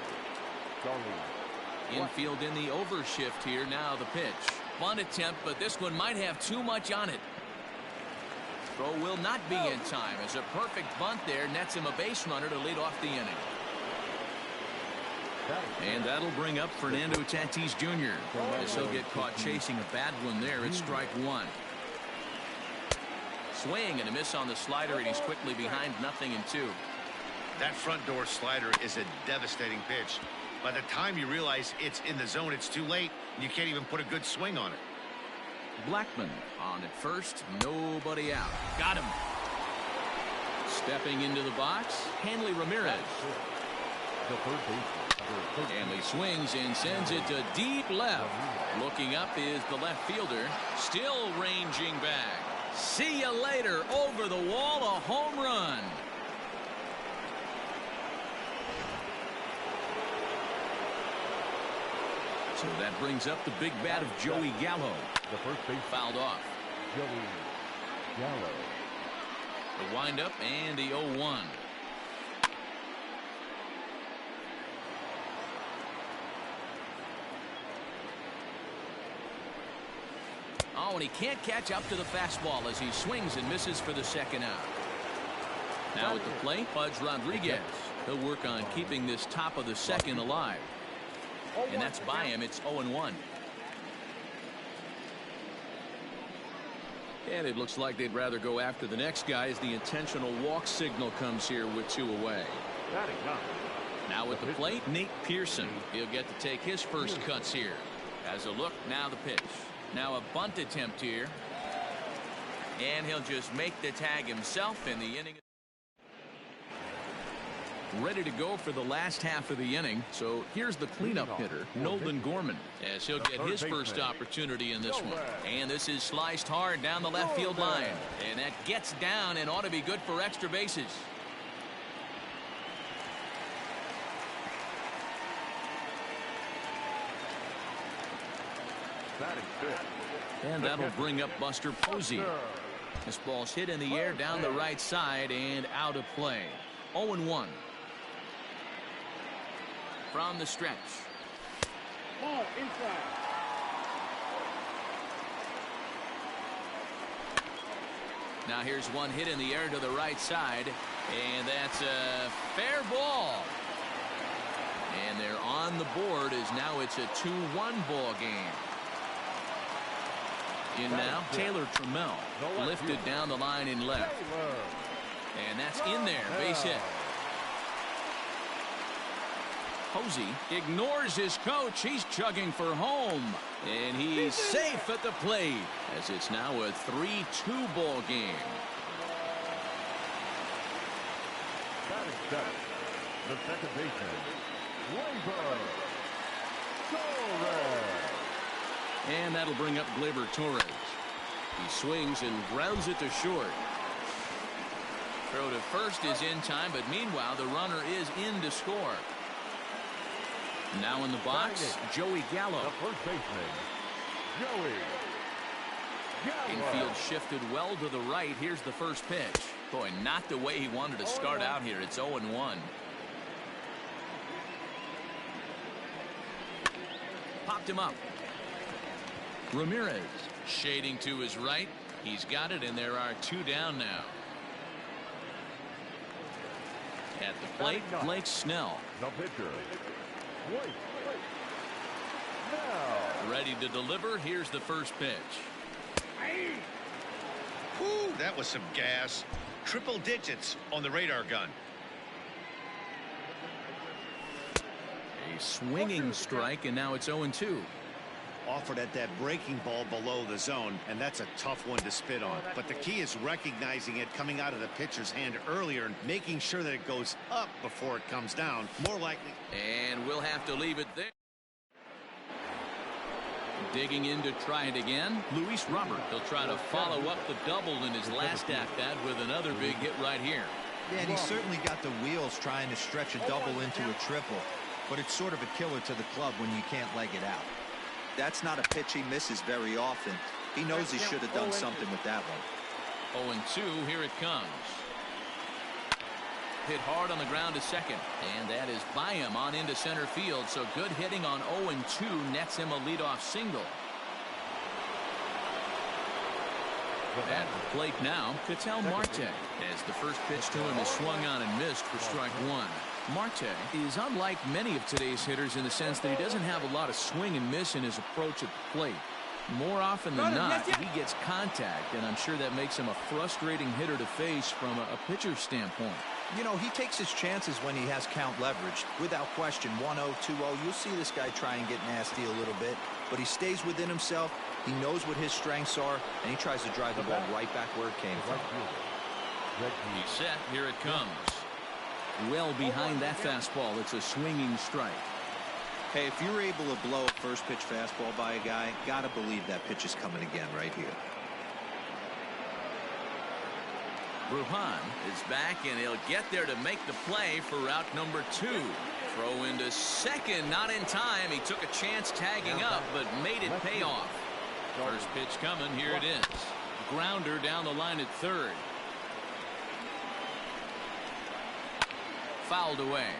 S2: Charlie.
S1: Infield in the overshift here. Now the pitch. Bunt attempt, but this one might have too much on it. Throw will not be in time as a perfect bunt there nets him a base runner to lead off the inning. And that'll bring up Fernando Tatis Jr. as he'll get caught chasing a bad one there at strike one. Swing and a miss on the slider, and he's quickly behind 0-2.
S3: That front door slider is a devastating pitch. By the time you realize it's in the zone, it's too late, and you can't even put a good swing on it.
S1: Blackmon on at first, nobody out. Got him. Stepping into the box, Hanley Ramirez.
S2: The third baseman.
S1: Hanley swings and sends it to deep left. Looking up is the left fielder, still ranging back. See you later. Over the wall, a home run. So that brings up the big bat of Joey Gallo.
S2: The first base
S1: Fouled off.
S2: Joey Gallo.
S1: The windup and the 0-1. Oh, and he can't catch up to the fastball as he swings and misses for the second out. Now at the plate, Pudge Rodriguez. He'll work on keeping this top of the second alive. And that's by him. It's 0-1. And it looks like they'd rather go after the next guy as the intentional walk signal comes here with 2 away. Now at the plate, Nate Pearson. He'll get to take his first cuts here. As a look, now the pitch. Now a bunt attempt here. And he'll just make the tag himself in the inning. Ready to go for the last half of the inning. So here's the cleanup hitter, Nolan Gorman, as he'll get his first opportunity in this one. And this is sliced hard down the left field line. And that gets down and ought to be good for extra bases. And that'll bring up Buster Posey. This ball's hit in the air down the right side and out of play. 0-1. From the stretch.
S6: Ball inside.
S1: Now here's one hit in the air to the right side, and that's a fair ball. And they're on the board as now it's a 2-1 ball game. In now, Taylor Trammell lifted down the line in left. And that's in there, base hit. Posey ignores his coach. He's chugging for home. And he's safe at the plate as it's now a 3-2 ball game.
S2: The second baseman, Gleyber Torres.
S1: And that'll bring up Gleyber Torres. He swings and grounds it to short. Throw to first is in time, but meanwhile the runner is in to score. Now in the box, Joey Gallo.
S2: The first baseman, Joey Gallo.
S1: Infield shifted well to the right. Here's the first pitch. Boy, not the way he wanted to start out here. It's 0-1. Popped him up. Ramirez shading to his right. He's got it, and there are 2 down now. At the plate, Blake Snell.
S2: The pitcher, Blake Snell.
S1: Ready to deliver. Here's the first pitch.
S3: Whew, that was some gas. Triple digits on the radar gun.
S1: A swinging strike, and now it's 0-2.
S3: Offered at that breaking ball below the zone, and that's a tough one to spit on. But the key is recognizing it coming out of the pitcher's hand earlier and making sure that it goes up before it comes down. More likely.
S1: And we'll have to leave it there. Digging in to try it again, Luis Robert. He'll try to follow up the double in his last at-bat with another big hit right here.
S4: Yeah, and he certainly got the wheels trying to stretch a double into a triple, but it's sort of a killer to the club when you can't leg it out. That's not a pitch he misses very often. He knows he should have done something with that one.
S1: 0-2, here it comes. Hit hard on the ground to second, and that is by him on into center field. So good hitting on 0-2 nets him a leadoff single. At the plate now, Ketel Marte, as the first pitch to him is swung on and missed for strike one. Marte is unlike many of today's hitters in the sense that he doesn't have a lot of swing and miss in his approach at the plate. More often than not, he gets contact, and I'm sure that makes him a frustrating hitter to face from a pitcher's standpoint.
S4: You know, he takes his chances when he has count leverage. Without question, 1-0, 2-0, you'll see this guy try and get nasty a little bit, but he stays within himself. He knows what his strengths are, and he tries to drive the ball right back where it came from.
S1: He's set. Here it comes. Well behind that fastball. It's a swinging strike.
S4: Hey, if you're able to blow a first pitch fastball by a guy, gotta believe that pitch is coming again right here.
S1: Brujan is back, and he'll get there to make the play for route number 2. Throw into second, not in time. He took a chance tagging up, but made it pay off. First pitch coming. Here it is. Grounder down the line at third. Fouled away.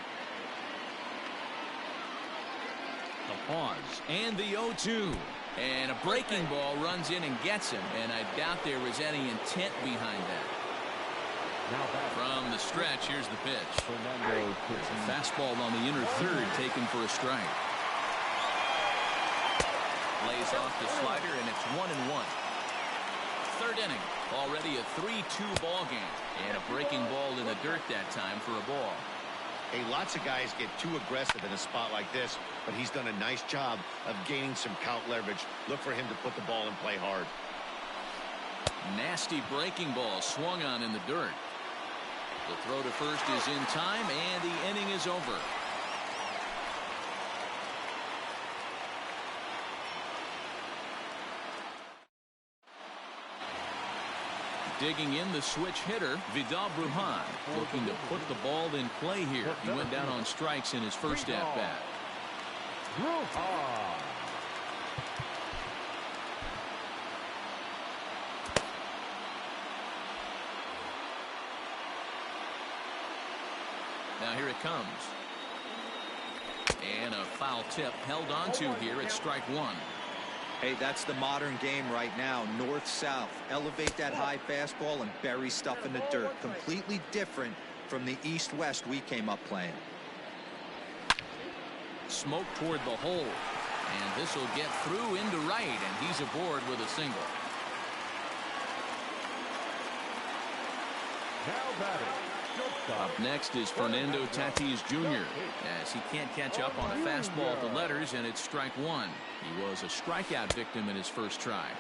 S1: The pause and the 0-2, and a breaking ball runs in and gets him, and I doubt there was any intent behind that. From the stretch, here's the pitch. Fastball on the inner third, taken for a strike. Lays off the slider, and it's 1-1. Third inning, already a 3-2 ball game, and a breaking ball in the dirt that time for a ball.
S3: Hey, lots of guys get too aggressive in a spot like this, but he's done a nice job of gaining some count leverage. Look for him to put the ball in play hard.
S1: Nasty breaking ball swung on in the dirt. The throw to first is in time, and the inning is over. Digging in, the switch hitter, Vidal Brujan, looking to put the ball in play here. He went down on strikes in his first at-bat. Now here it comes. And a foul tip held onto here at strike one.
S4: Hey, that's the modern game right now. North-south. Elevate that high fastball and bury stuff in the dirt. Completely different from the east-west we came up playing.
S1: Smoke toward the hole. And this will get through into right, and he's aboard with a single.
S2: Now batting.
S1: Up next is Fernando Tatis Jr. as he can't catch up on a fastball at the letters, and it's strike one. He was a strikeout victim in his first try.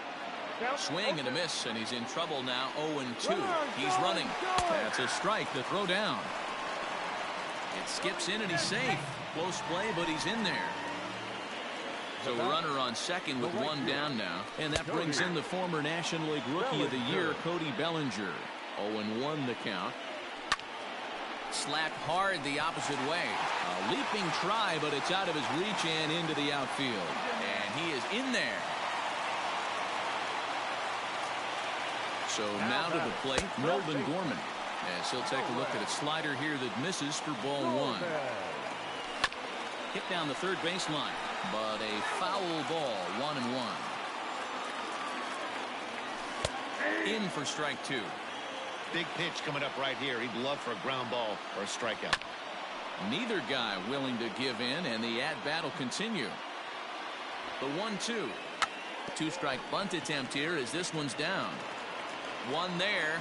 S1: Swing and a miss, and he's in trouble now. 0-2. He's running. That's a strike. The throw down. It skips in, and he's safe. Close play, but he's in there. So runner on second with one down now, and that brings in the former National League Rookie of the Year, Cody Bellinger. 0-1 the count. Slapped hard the opposite way. A leaping try, but it's out of his reach and into the outfield. And he is in there. So now to the plate, Melvin Gorman, as he'll take a look at a slider here that misses for ball one. Hit down the third baseline, but a foul ball, 1-1. In for strike two.
S3: Big pitch coming up right here. He'd love for a ground ball or a strikeout.
S1: Neither guy willing to give in, and the at-bat will continue. The 1-2. Two-strike bunt attempt here as this one's down. One there.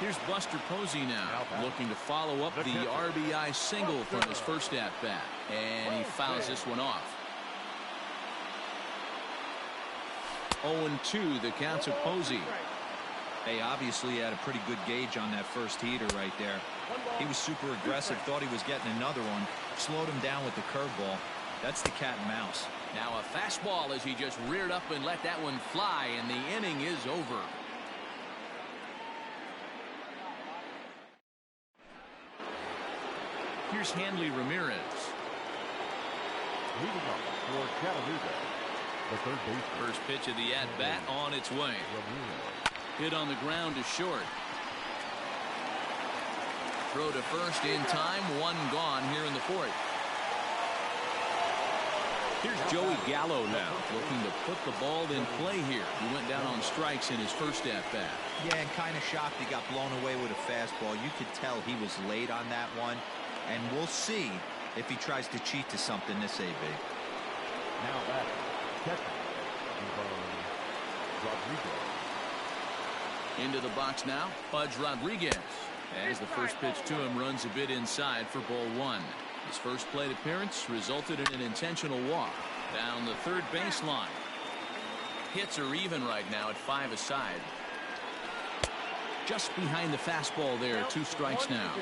S1: Here's Buster Posey now, looking to follow up the RBI single from his first at-bat, and he fouls this one off. 0-2 the count to Posey.
S4: Hey, obviously he had a pretty good gauge on that first heater right there. He was super aggressive, thought he was getting another one, slowed him down with the curveball. That's the cat and mouse.
S1: Now a fastball as he just reared up and let that one fly, and the inning is over. Here's Hanley Ramirez.
S2: Leading off for Chattanooga, the third baseman.
S1: First pitch of the at-bat on its way.
S2: Ramirez.
S1: Hit on the ground to short. Throw to first in time. One gone here in the fourth. Here's Joey Gallo now, looking to put the ball in play here. He went down on strikes in his first at-bat.
S4: Yeah, and kind of shocked he got blown away with a fastball. You could tell he was late on that one. And we'll see if he tries to cheat to something this AB.
S2: Now batting, catcher, Rodriguez.
S1: Into the box now, Pudge Rodriguez. As the first pitch to him runs a bit inside for ball one. His first plate appearance resulted in an intentional walk. Down the third baseline. Hits are even right now at 5 aside. Just behind the fastball there, 2 strikes now.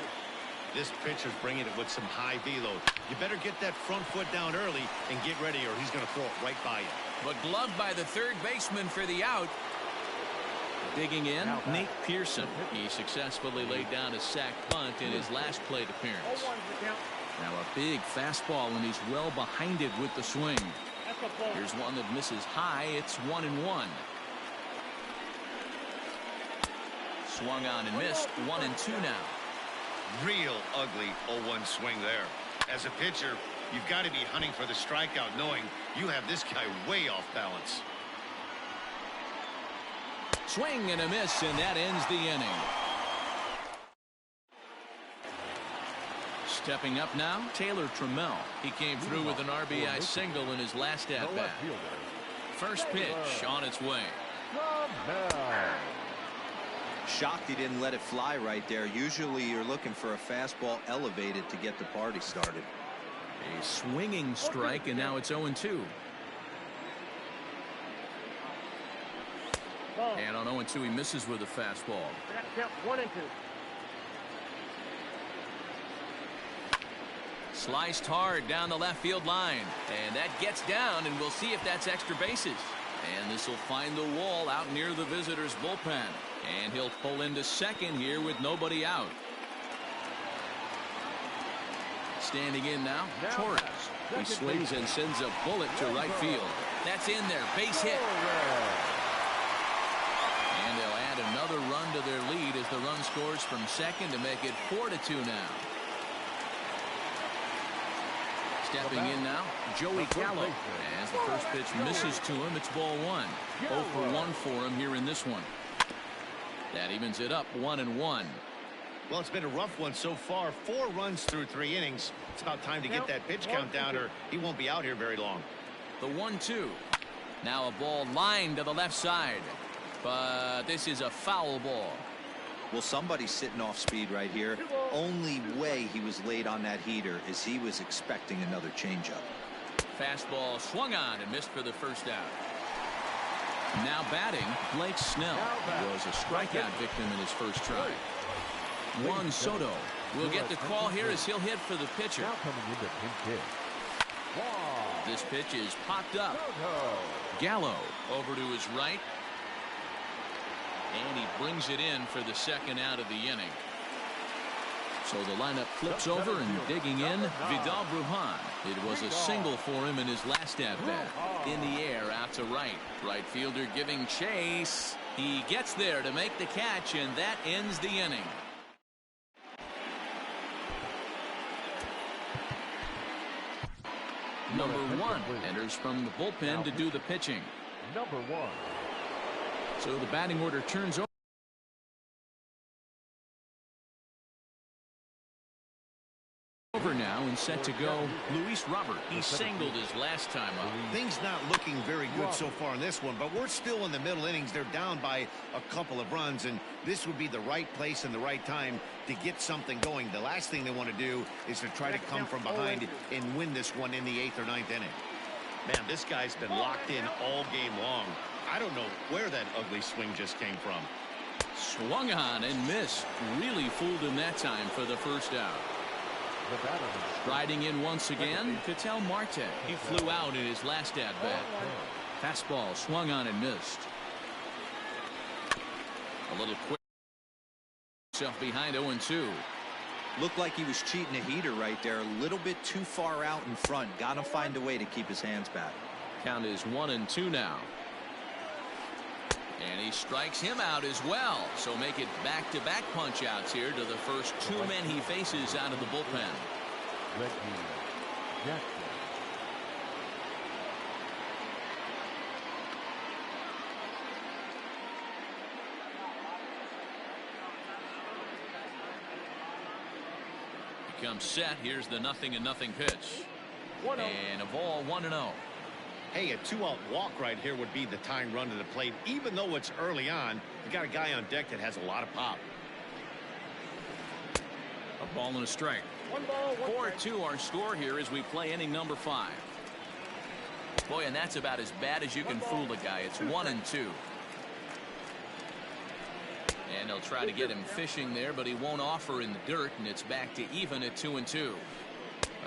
S3: This pitcher's bringing it with some high velo. You better get that front foot down early and get ready, or he's going to throw it right by you.
S1: But gloved by the third baseman for the out. Digging in, Nate Pearson. He successfully laid down a sac bunt in his last plate appearance. Now a big fastball, and he's well behind it with the swing. Here's one that misses high. It's 1-1. Swung on and missed. 1-2 now.
S3: Real ugly 0-1 swing there. As a pitcher, you've got to be hunting for the strikeout, knowing you have this guy way off balance.
S1: Swing and a miss, and that ends the inning. Stepping up now, Taylor Trammell. He came through with an RBI single in his last at-bat. First pitch on its way.
S4: Shocked he didn't let it fly right there. Usually you're looking for a fastball elevated to get the party started.
S1: A swinging strike, and now it's 0-2. And on 0-2 he misses with a fastball.
S6: 1-2.
S1: Sliced hard down the left field line, and that gets down, and we'll see if that's extra bases. And this will find the wall out near the visitors' bullpen. And he'll pull into second here with nobody out. Standing in now, Torres. He swings and sends a bullet to right field. That's in there, base hit. And they'll add another run to their lead as the run scores from second to make it 4-2 now. Stepping in now, Joey Gallo. As the first pitch misses to him, it's ball one. 0 for 1 for him here in this one. That evens it up 1-1.
S3: Well, it's been a rough one so far. 4 runs through 3 innings. It's about time to get that pitch count down, or he won't be out here very long.
S1: The 1-2. Now a ball lined to the left side. But this is a foul ball.
S4: Well, somebody's sitting off speed right here. Only way he was late on that heater is he was expecting another changeup.
S1: Fastball swung on and missed for the first out. Now batting, Blake Snell. He was a strikeout victim in his first try. Juan Soto will get the call here as he'll hit for the pitcher.
S2: Now coming into pinch hit.
S1: This pitch is popped up. Gallo over to his right. And he brings it in for the second out of the inning. So the lineup flips over, and digging in, Vidal Brujan. It was a single for him in his last at-bat. In the air, out to right. Right fielder giving chase. He gets there to make the catch, and that ends the inning. Number 1 enters from the bullpen to do the pitching.
S2: Number 1.
S1: So the batting order turns over now and set to go. Luis Robert. He singled his last time up.
S3: Things not looking very good so far in this one, but we're still in the middle innings. They're down by a couple of runs, and this would be the right place and the right time to get something going. The last thing they want to do is to try to come from behind and win this one in the 8th or 9th inning. Man, this guy's been locked in all game long. I don't know where that ugly swing just came from.
S1: Swung on and missed. Really fooled him that time for the first out.
S2: The batter.
S1: Striding in once again, Ketel Marte. He flew out in his last at-bat. Fastball swung on and missed. A little quick. Himself behind 0-2.
S4: Looked like he was cheating a heater right there. A little bit too far out in front. Got to find a way to keep his hands back.
S1: Count is 1-2 now. And he strikes him out as well. So make it back-to-back punch-outs here to the first two men he faces out of the bullpen.
S2: Reggie Jackson.
S1: Comes set. Here's the 0-0 pitch. And a ball 1-0.
S3: Hey, a 2-out walk right here would be the tying run to the plate. Even though it's early on, you got a guy on deck that has a lot of pop.
S1: A ball and a strike. 4-2 our score here as we play inning number 5. Boy, and that's about as bad as you can fool a guy. It's 1-2. And they'll try to get him fishing there, but he won't offer in the dirt, and it's back to even at 2-2.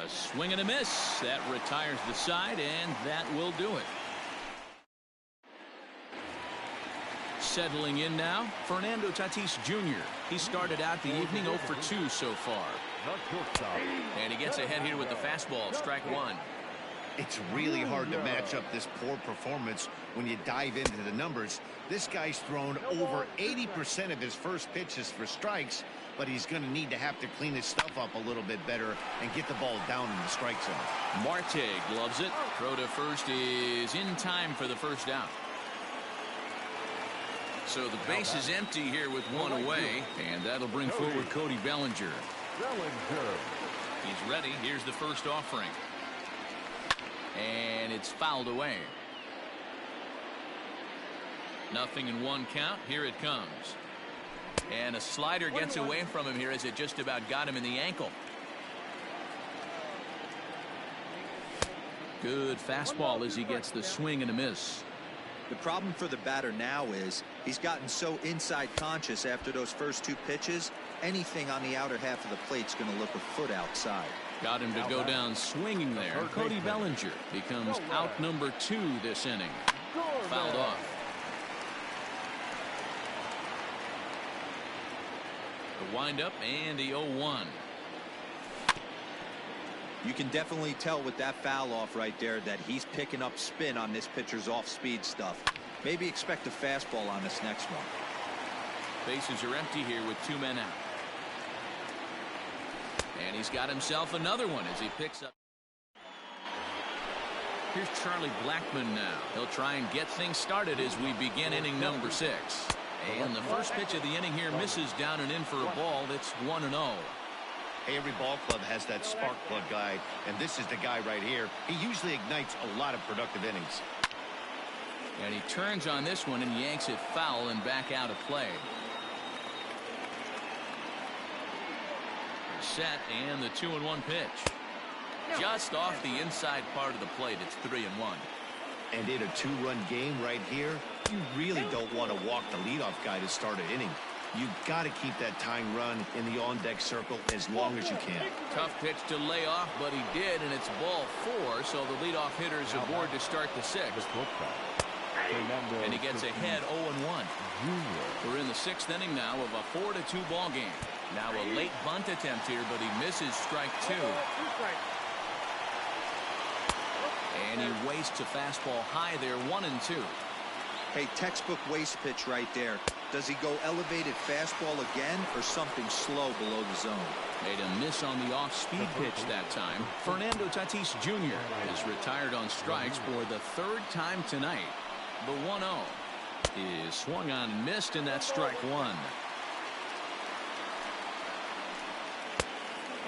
S1: A swing and a miss. That retires the side, and that will do it. Settling in now, Fernando Tatis Jr. He started out the evening 0 for 2 so far. And he gets ahead here with the fastball, strike one.
S3: It's really hard to match up this poor performance when you dive into the numbers. This guy's thrown over 80% of his first pitches for strikes, but he's going to need to have to clean his stuff up a little bit better and get the ball down in the strike zone.
S1: Marte gloves it. Throw to first is in time for the first out. So the base is empty here with one away, and that'll bring forward Cody Bellinger. He's ready. Here's the first offering. And it's fouled away. 0-1 count. Here it comes. And a slider gets away from him here as it just about got him in the ankle. Good fastball as he gets the swing and a miss.
S4: The problem for the batter now is he's gotten so inside conscious after those first two pitches. Anything on the outer half of the plate's going to look a foot outside.
S1: Got him to go down swinging there. Cody Bellinger becomes out number 2 this inning. Fouled off. The windup and the 0-1.
S4: You can definitely tell with that foul off right there that he's picking up spin on this pitcher's off-speed stuff. Maybe expect a fastball on this next one.
S1: Bases are empty here with 2 men out. And he's got himself another one as he picks up. Here's Charlie Blackmon now. He'll try and get things started as we begin inning number 6. And the first pitch of the inning here misses down and in for a ball. It's 1-0.
S3: Hey, every ball club has that spark plug guy, and this is the guy right here. He usually ignites a lot of productive innings.
S1: And he turns on this one and yanks it foul and back out of play. Set and the 2-1 pitch. Just off the inside part of the plate. It's 3-1.
S3: And in a 2-run game right here, you really don't want to walk the leadoff guy to start an inning. You've got to keep that tying run in the on-deck circle as long as you can.
S1: Tough pitch to lay off, but he did, and it's ball 4, so the leadoff hitter is aboard to start the 6th. And he gets ahead 0-1. We're in the 6th inning now of a 4-2 ball game. Now a late bunt attempt here, but he misses strike 2. And he wastes a fastball high there, 1-2.
S4: Hey, textbook waste pitch right there. Does he go elevated fastball again or something slow below the zone?
S1: Made a miss on the off-speed pitch that time. Fernando Tatis Jr. is retired on strikes for the 3rd time tonight. The 1-0 is swung on and missed, and that's strike 1.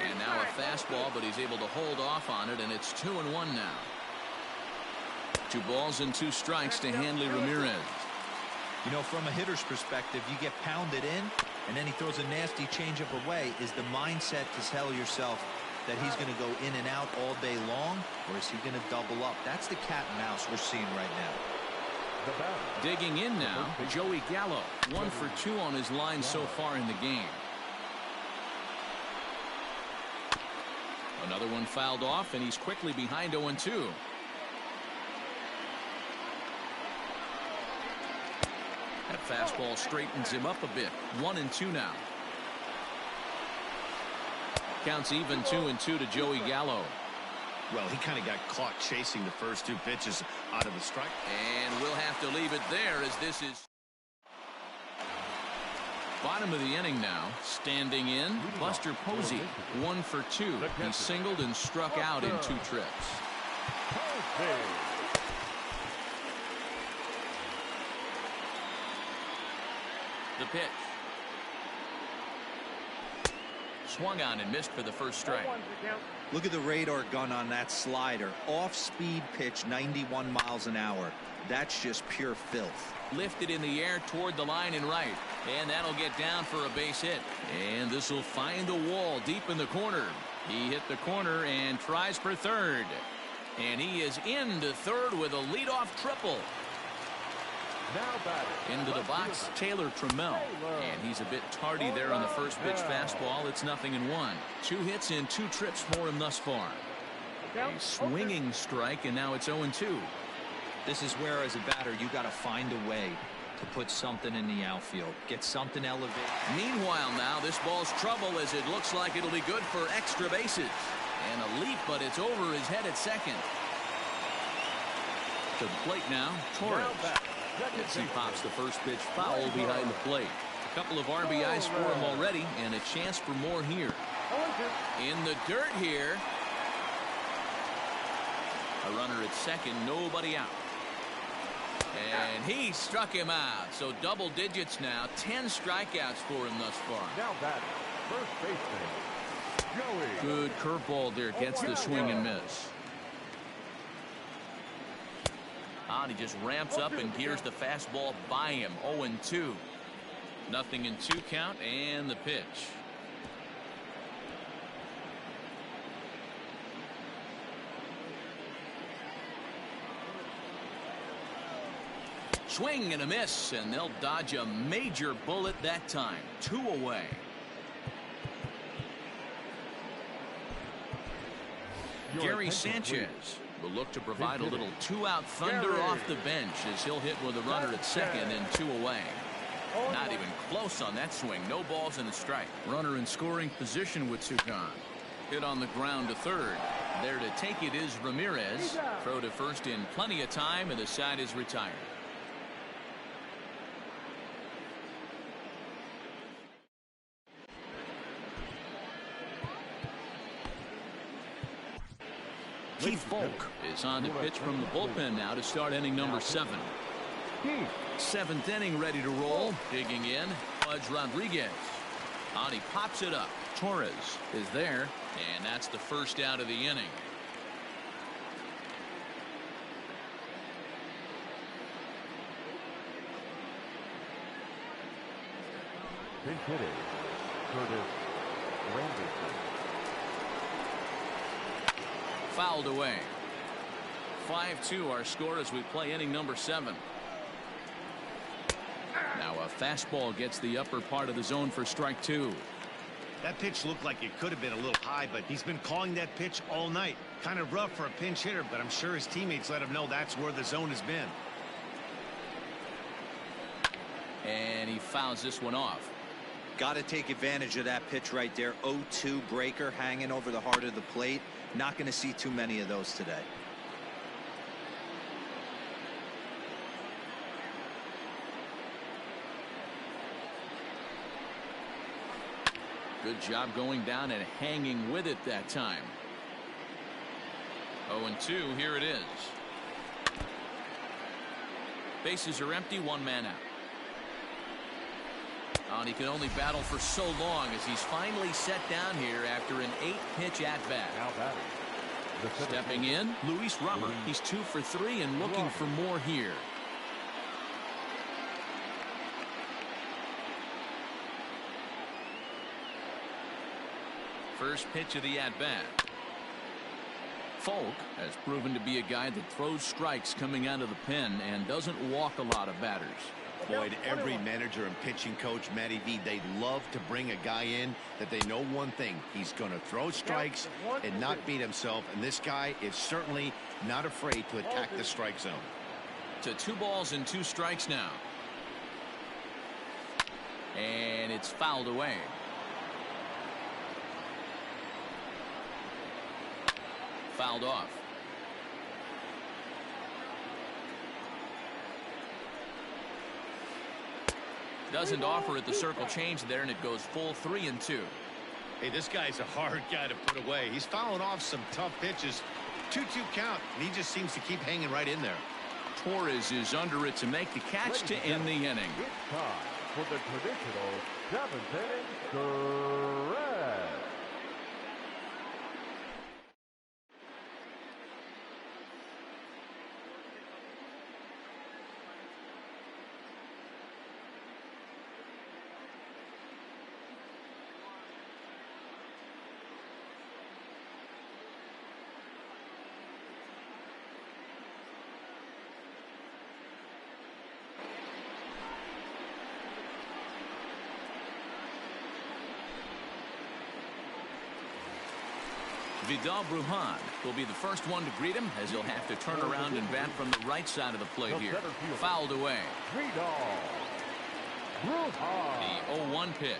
S1: And now a fastball, but he's able to hold off on it, and it's 2-1 now. 2 balls and 2 strikes to Hanley Ramirez.
S4: You know, from a hitter's perspective, you get pounded in, and then he throws a nasty changeup away. Is the mindset to tell yourself that he's going to go in and out all day long, or is he going to double up? That's the cat and mouse we're seeing right now.
S1: Digging in now, Joey Gallo. 1 for 2 on his line so far in the game. Another one fouled off, and he's quickly behind 0-2. That fastball straightens him up a bit. 1-2 now. Counts even 2-2 to Joey Gallo.
S3: Well, he kind of got caught chasing the first two pitches out of the strike.
S1: And we'll have to leave it there as this is bottom of the inning now. Standing in, Buster Posey, 1 for 2. He singled and struck out in 2 trips. The pitch. Swung on and missed for the first strike.
S4: Look at the radar gun on that slider. Off-speed pitch, 91 miles an hour. That's just pure filth.
S1: Lifted in the air toward the line and right. And that'll get down for a base hit. And this will find the wall deep in the corner. He hit the corner and tries for third. And he is into third with a leadoff triple. Into the box, Taylor Trammell. And he's a bit tardy there on the first pitch fastball. It's 0-1. 2 hits in 2 trips for him thus far. A swinging strike, and now it's 0-2.
S4: This is where, as a batter, you got to find a way to put something in the outfield. Get something elevated.
S1: Meanwhile now, this ball's trouble as it looks like it'll be good for extra bases. And a leap, but it's over his head at second. To the plate now, Torres. As he pops the first pitch foul behind the plate. A couple of RBIs for him already, and a chance for more here. In the dirt here. A runner at second, nobody out. And he struck him out. So double digits now. 10 strikeouts for him thus far.
S2: Now batting, first baseman, Joey.
S1: Good curveball there. Gets the swing and miss. And he just ramps up and gears the fastball by him. 0-2. 0-2 count and the pitch. Swing and a miss, and they'll dodge a major bullet that time. 2 away. Gary Sanchez will look to provide a little 2-out thunder off the bench as he'll hit with a runner at second and 2 away. Not even close on that swing. No balls and a strike. Runner in scoring position with Sukan. Hit on the ground to third. There to take it is Ramirez. Throw to first in plenty of time, and the side is retired. Keith Folk is on the pitch from the bullpen now to start inning number 7. 7th inning ready to roll. Digging in, Pudge Rodriguez. And he pops it up. Torres is there, and that's the first out of the inning.
S2: Pinch hitter, Curtis Randerson.
S1: Fouled away. 5-2 our score as we play inning number 7. Now a fastball gets the upper part of the zone for strike 2.
S3: That pitch looked like it could have been a little high, but he's been calling that pitch all night. Kind of rough for a pinch hitter, but I'm sure his teammates let him know that's where the zone has been.
S1: And he fouls this one off.
S4: Got to take advantage of that pitch right there. 0-2 breaker hanging over the heart of the plate. Not going to see too many of those today.
S1: Good job going down and hanging with it that time. 0-2, here it is. Bases are empty, 1 man out. And he can only battle for so long as he's finally set down here after an 8-pitch at-bat.
S2: Now batting,
S1: Stepping in, Luis Robert. He's 2 for 3 and looking for more here. First pitch of the at-bat. Folk has proven to be a guy that throws strikes coming out of the pen and doesn't walk a lot of batters.
S3: Boyd, every manager and pitching coach, Matty V, they love to bring a guy in that they know one thing. He's going to throw strikes and not beat himself. And this guy is certainly not afraid to attack the strike zone.
S1: To 2 balls and 2 strikes now. And it's fouled away. Fouled off. Doesn't offer it the circle change there, and it goes full 3-2.
S3: Hey, this guy's a hard guy to put away. He's fouling off some tough pitches. 2-2 count, and he just seems to keep hanging right in there.
S1: Torres is under it to make the catch to end the inning.
S2: It's time for the traditional 7th inning stretch.
S1: Vidal Brujan will be the first one to greet him, as he'll have to turn around and bat from the right side of the plate here. Fouled away.
S2: Vidal Brujan.
S1: The 0-1 pitch.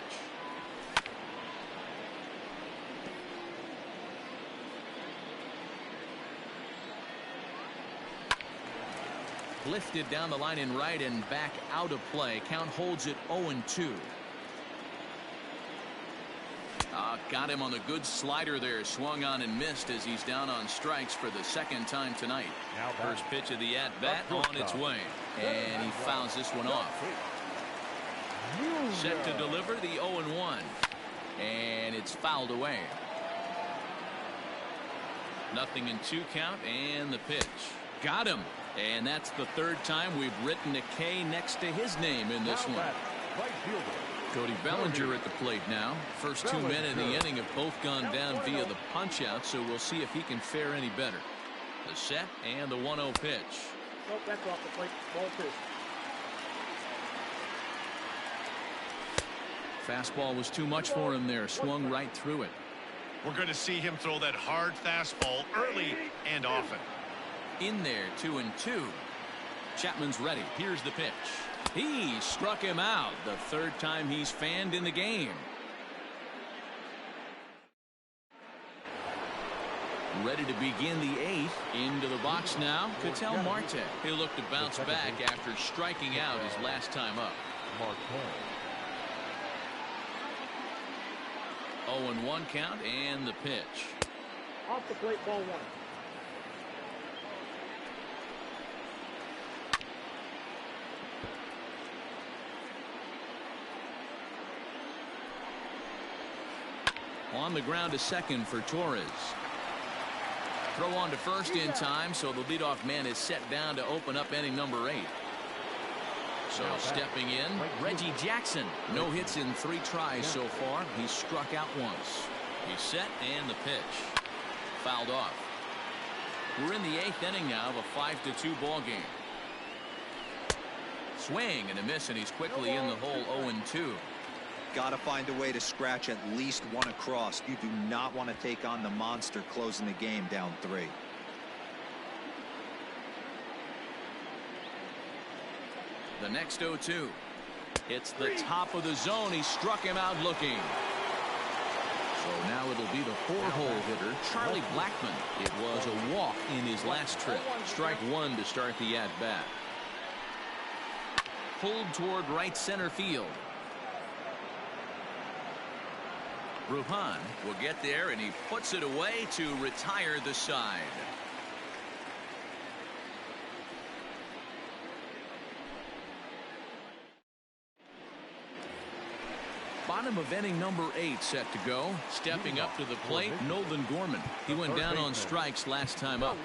S1: Lifted down the line in right and back out of play. Count holds it 0-2. Got him on the good slider there. Swung on and missed as he's down on strikes for the 2nd time tonight. First pitch of the at-bat on its way. And he fouls this one off. Set to deliver the 0-1. And it's fouled away. 0-2 count, and the pitch. Got him. And that's the 3rd time we've written a K next to his name in this one. Cody Bellinger at the plate now. First 2 men in the inning have both gone down via the punch-out, so we'll see if he can fare any better. The set and the 1-0 pitch.
S6: Nope, that's off the plate. Ball 2.
S1: Fastball was too much for him there. Swung right through it.
S3: We're going to see him throw that hard fastball early and often.
S1: In there, 2-2. Chapman's ready. Here's the pitch. He struck him out. The 3rd time he's fanned in the game. Ready to begin the 8th. Into the box now. Ketel Marte. He'll look to bounce back after striking out his last time up. 0-1 count, and the pitch.
S6: Off the plate, ball 1.
S1: On the ground to second for Torres. Throw on to first in time, so the leadoff man is set down to open up inning number 8. So stepping in, Reggie Jackson. No hits in 3 tries so far. He's struck out once. He's set, and the pitch. Fouled off. We're in the 8th inning now of a 5-2 ball game. Swing and a miss, and he's quickly in the hole. 0-2.
S4: Got to find a way to scratch at least 1 across. You do not want to take on the monster closing the game down 3.
S1: The next 0-2. It's the top of the zone. He struck him out looking. So now it'll be the 4-hole hitter, Charlie Blackmon. It was a walk in his last trip. Strike 1 to start the at-bat. Pulled toward right center field. Brujan will get there, and he puts it away to retire the side. Bottom of inning number 8 set to go. Stepping up to the plate, Nolan Gorman. He went down on strikes last time up.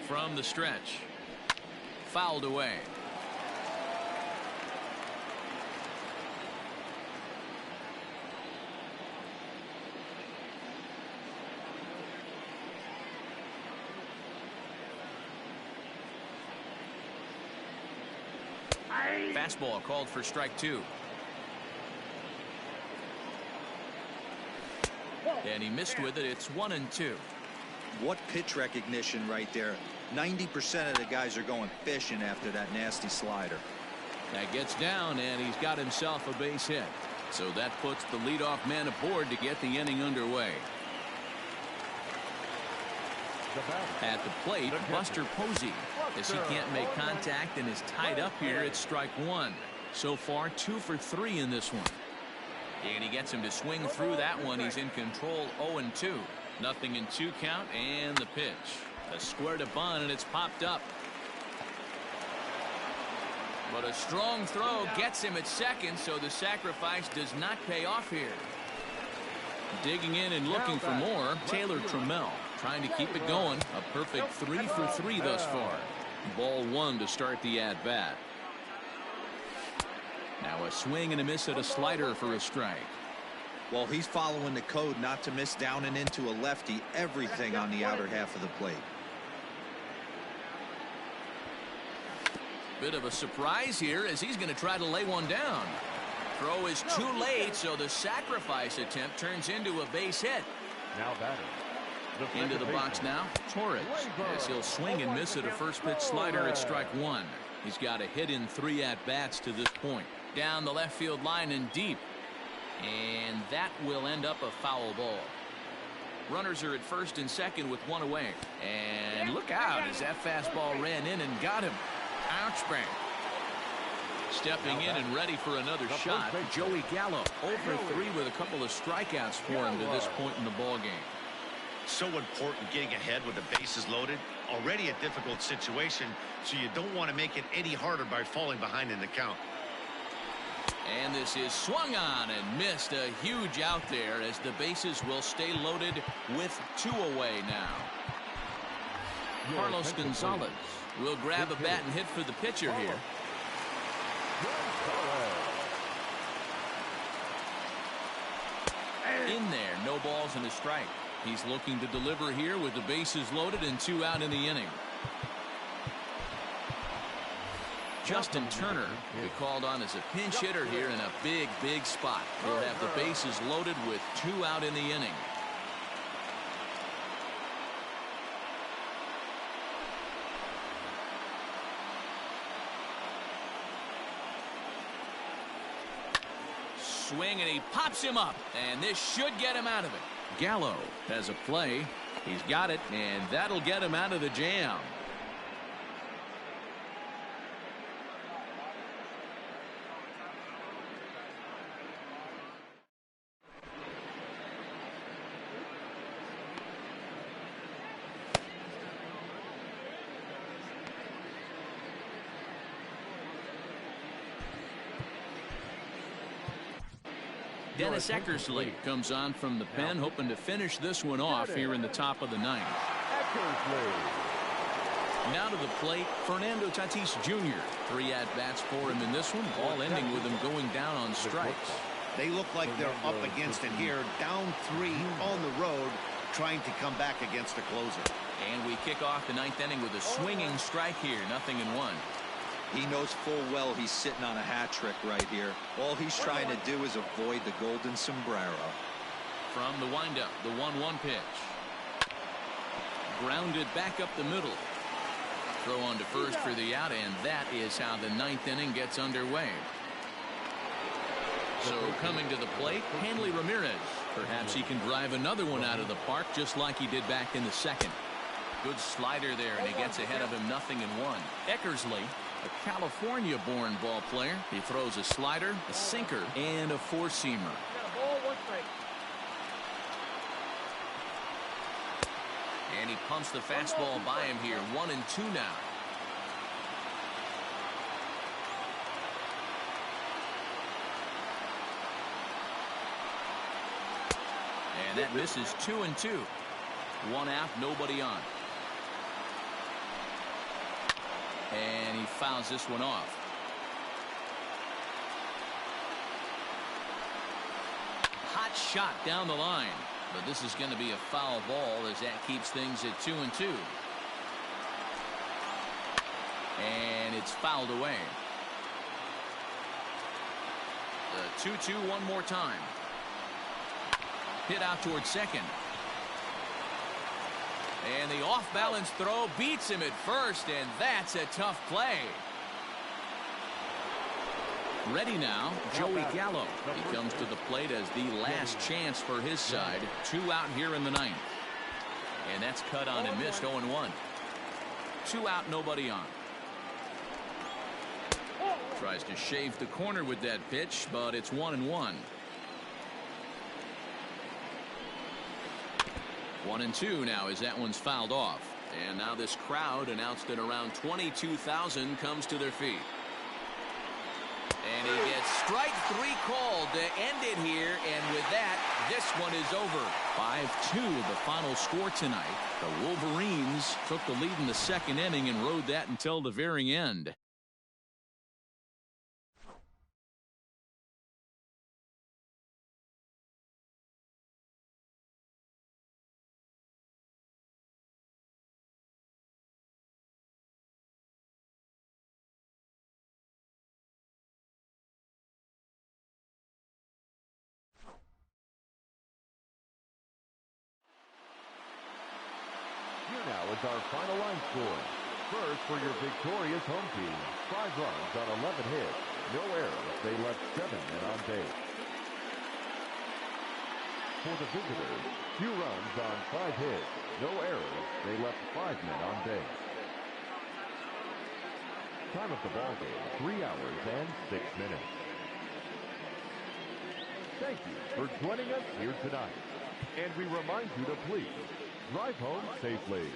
S1: From the stretch. Fouled away. Fastball called for strike 2. And he missed with it. It's 1-2.
S4: What pitch recognition right there. 90% of the guys are going fishing after that nasty slider.
S1: That gets down, and he's got himself a base hit. So that puts the leadoff man aboard to get the inning underway. At the plate, Buster Posey. As he can't make contact and is tied up here, it's strike 1. So far, 2 for 3 in this one. And he gets him to swing through that one. He's in control, 0-2. Nothing in 2 count, and the pitch. A square to bunt, and it's popped up. But a strong throw gets him at second, so the sacrifice does not pay off here. Digging in and looking for more, Taylor Trammell trying to keep it going. A perfect 3 for 3 thus far. Ball 1 to start the at-bat. Now a swing and a miss at a slider for a strike.
S4: Well, he's following the code not to miss down and into a lefty. Everything on the outer half of the plate.
S1: Bit of a surprise here as he's going to try to lay one down. Throw is too late, so the sacrifice attempt turns into a base hit.
S2: Now batting.
S1: Into the box now, Torres, as he'll swing and miss at a first pitch slider at strike 1. He's got a hit in 3 at-bats to this point. Down the left field line and deep. And that will end up a foul ball. Runners are at first and second with 1 away. And look out as that fastball ran in and got him. Ouch bang. Stepping in and ready for another shot, Joey Gallo. 0 for 3 with a couple of strikeouts for him to this point in the ballgame.
S3: So important getting ahead with the bases loaded. Already a difficult situation, so you don't want to make it any harder by falling behind in the count.
S1: And this is swung on and missed. A huge out there as the bases will stay loaded with 2 away now. Carlos Gonzalez will grab a bat and hit for the pitcher here. In there, no balls and a strike. He's looking to deliver here with the bases loaded and 2 out in the inning. Justin Turner will be called on as a pinch hitter here in a big spot. He'll have the bases loaded with 2 out in the inning. Swing, and he pops him up, and this should get him out of it. Gallo has a play. He's got it, and that'll get him out of the jam. Dennis Eckersley comes on from the pen, hoping to finish this one off here in the top of the 9th. Now to the plate, Fernando Tatis Jr. 3 at-bats for him in this one, all ending with him going down on strikes.
S3: They look like they're up against it here, down 3 on the road, trying to come back against the closer.
S1: And we kick off the 9th inning with a swinging strike here, 0-1.
S4: He knows full well he's sitting on a hat trick right here. All he's trying to do is avoid the golden sombrero.
S1: From the windup, the 1-1 pitch. Grounded back up the middle. Throw on to first for the out, and that is how the 9th inning gets underway. So coming to the plate, Hanley Ramirez. Perhaps he can drive another one out of the park just like he did back in the 2nd. Good slider there, and he gets ahead of him, 0-1. Eckersley, a California-born ball player. He throws a slider, a sinker, and a 4-seamer. And he pumps the fastball by him here. 1-2 now. And that misses 2-2. 1 out, nobody on. And he fouls this one off. Hot shot down the line. But this is going to be a foul ball as that keeps things at 2-2. And it's fouled away. The 2-2 one more time. Hit out towards second. And the off-balance throw beats him at first, and that's a tough play. Ready now, Joey Gallo. He comes to the plate as the last chance for his side. 2 out here in the ninth. And that's cut on and missed. 0-1. 2 out, nobody on. Tries to shave the corner with that pitch, but it's 1-1. 1-2 now as that one's fouled off. And now this crowd, announced at around 22,000, comes to their feet. And he gets strike 3 called to end it here. And with that, this one is over. 5-2 the final score tonight. The Wolverines took the lead in the second inning and rode that until the very end.
S2: Here now is our final line score. First, for your victorious home team, 5 runs on 11 hits, no errors. They left 7 men on base. For the visitors, 2 runs on 5 hits, no errors. They left 5 men on base. Time of the ball game, 3 hours and 6 minutes. Thank you for joining us here tonight. And we remind you to please drive home safely.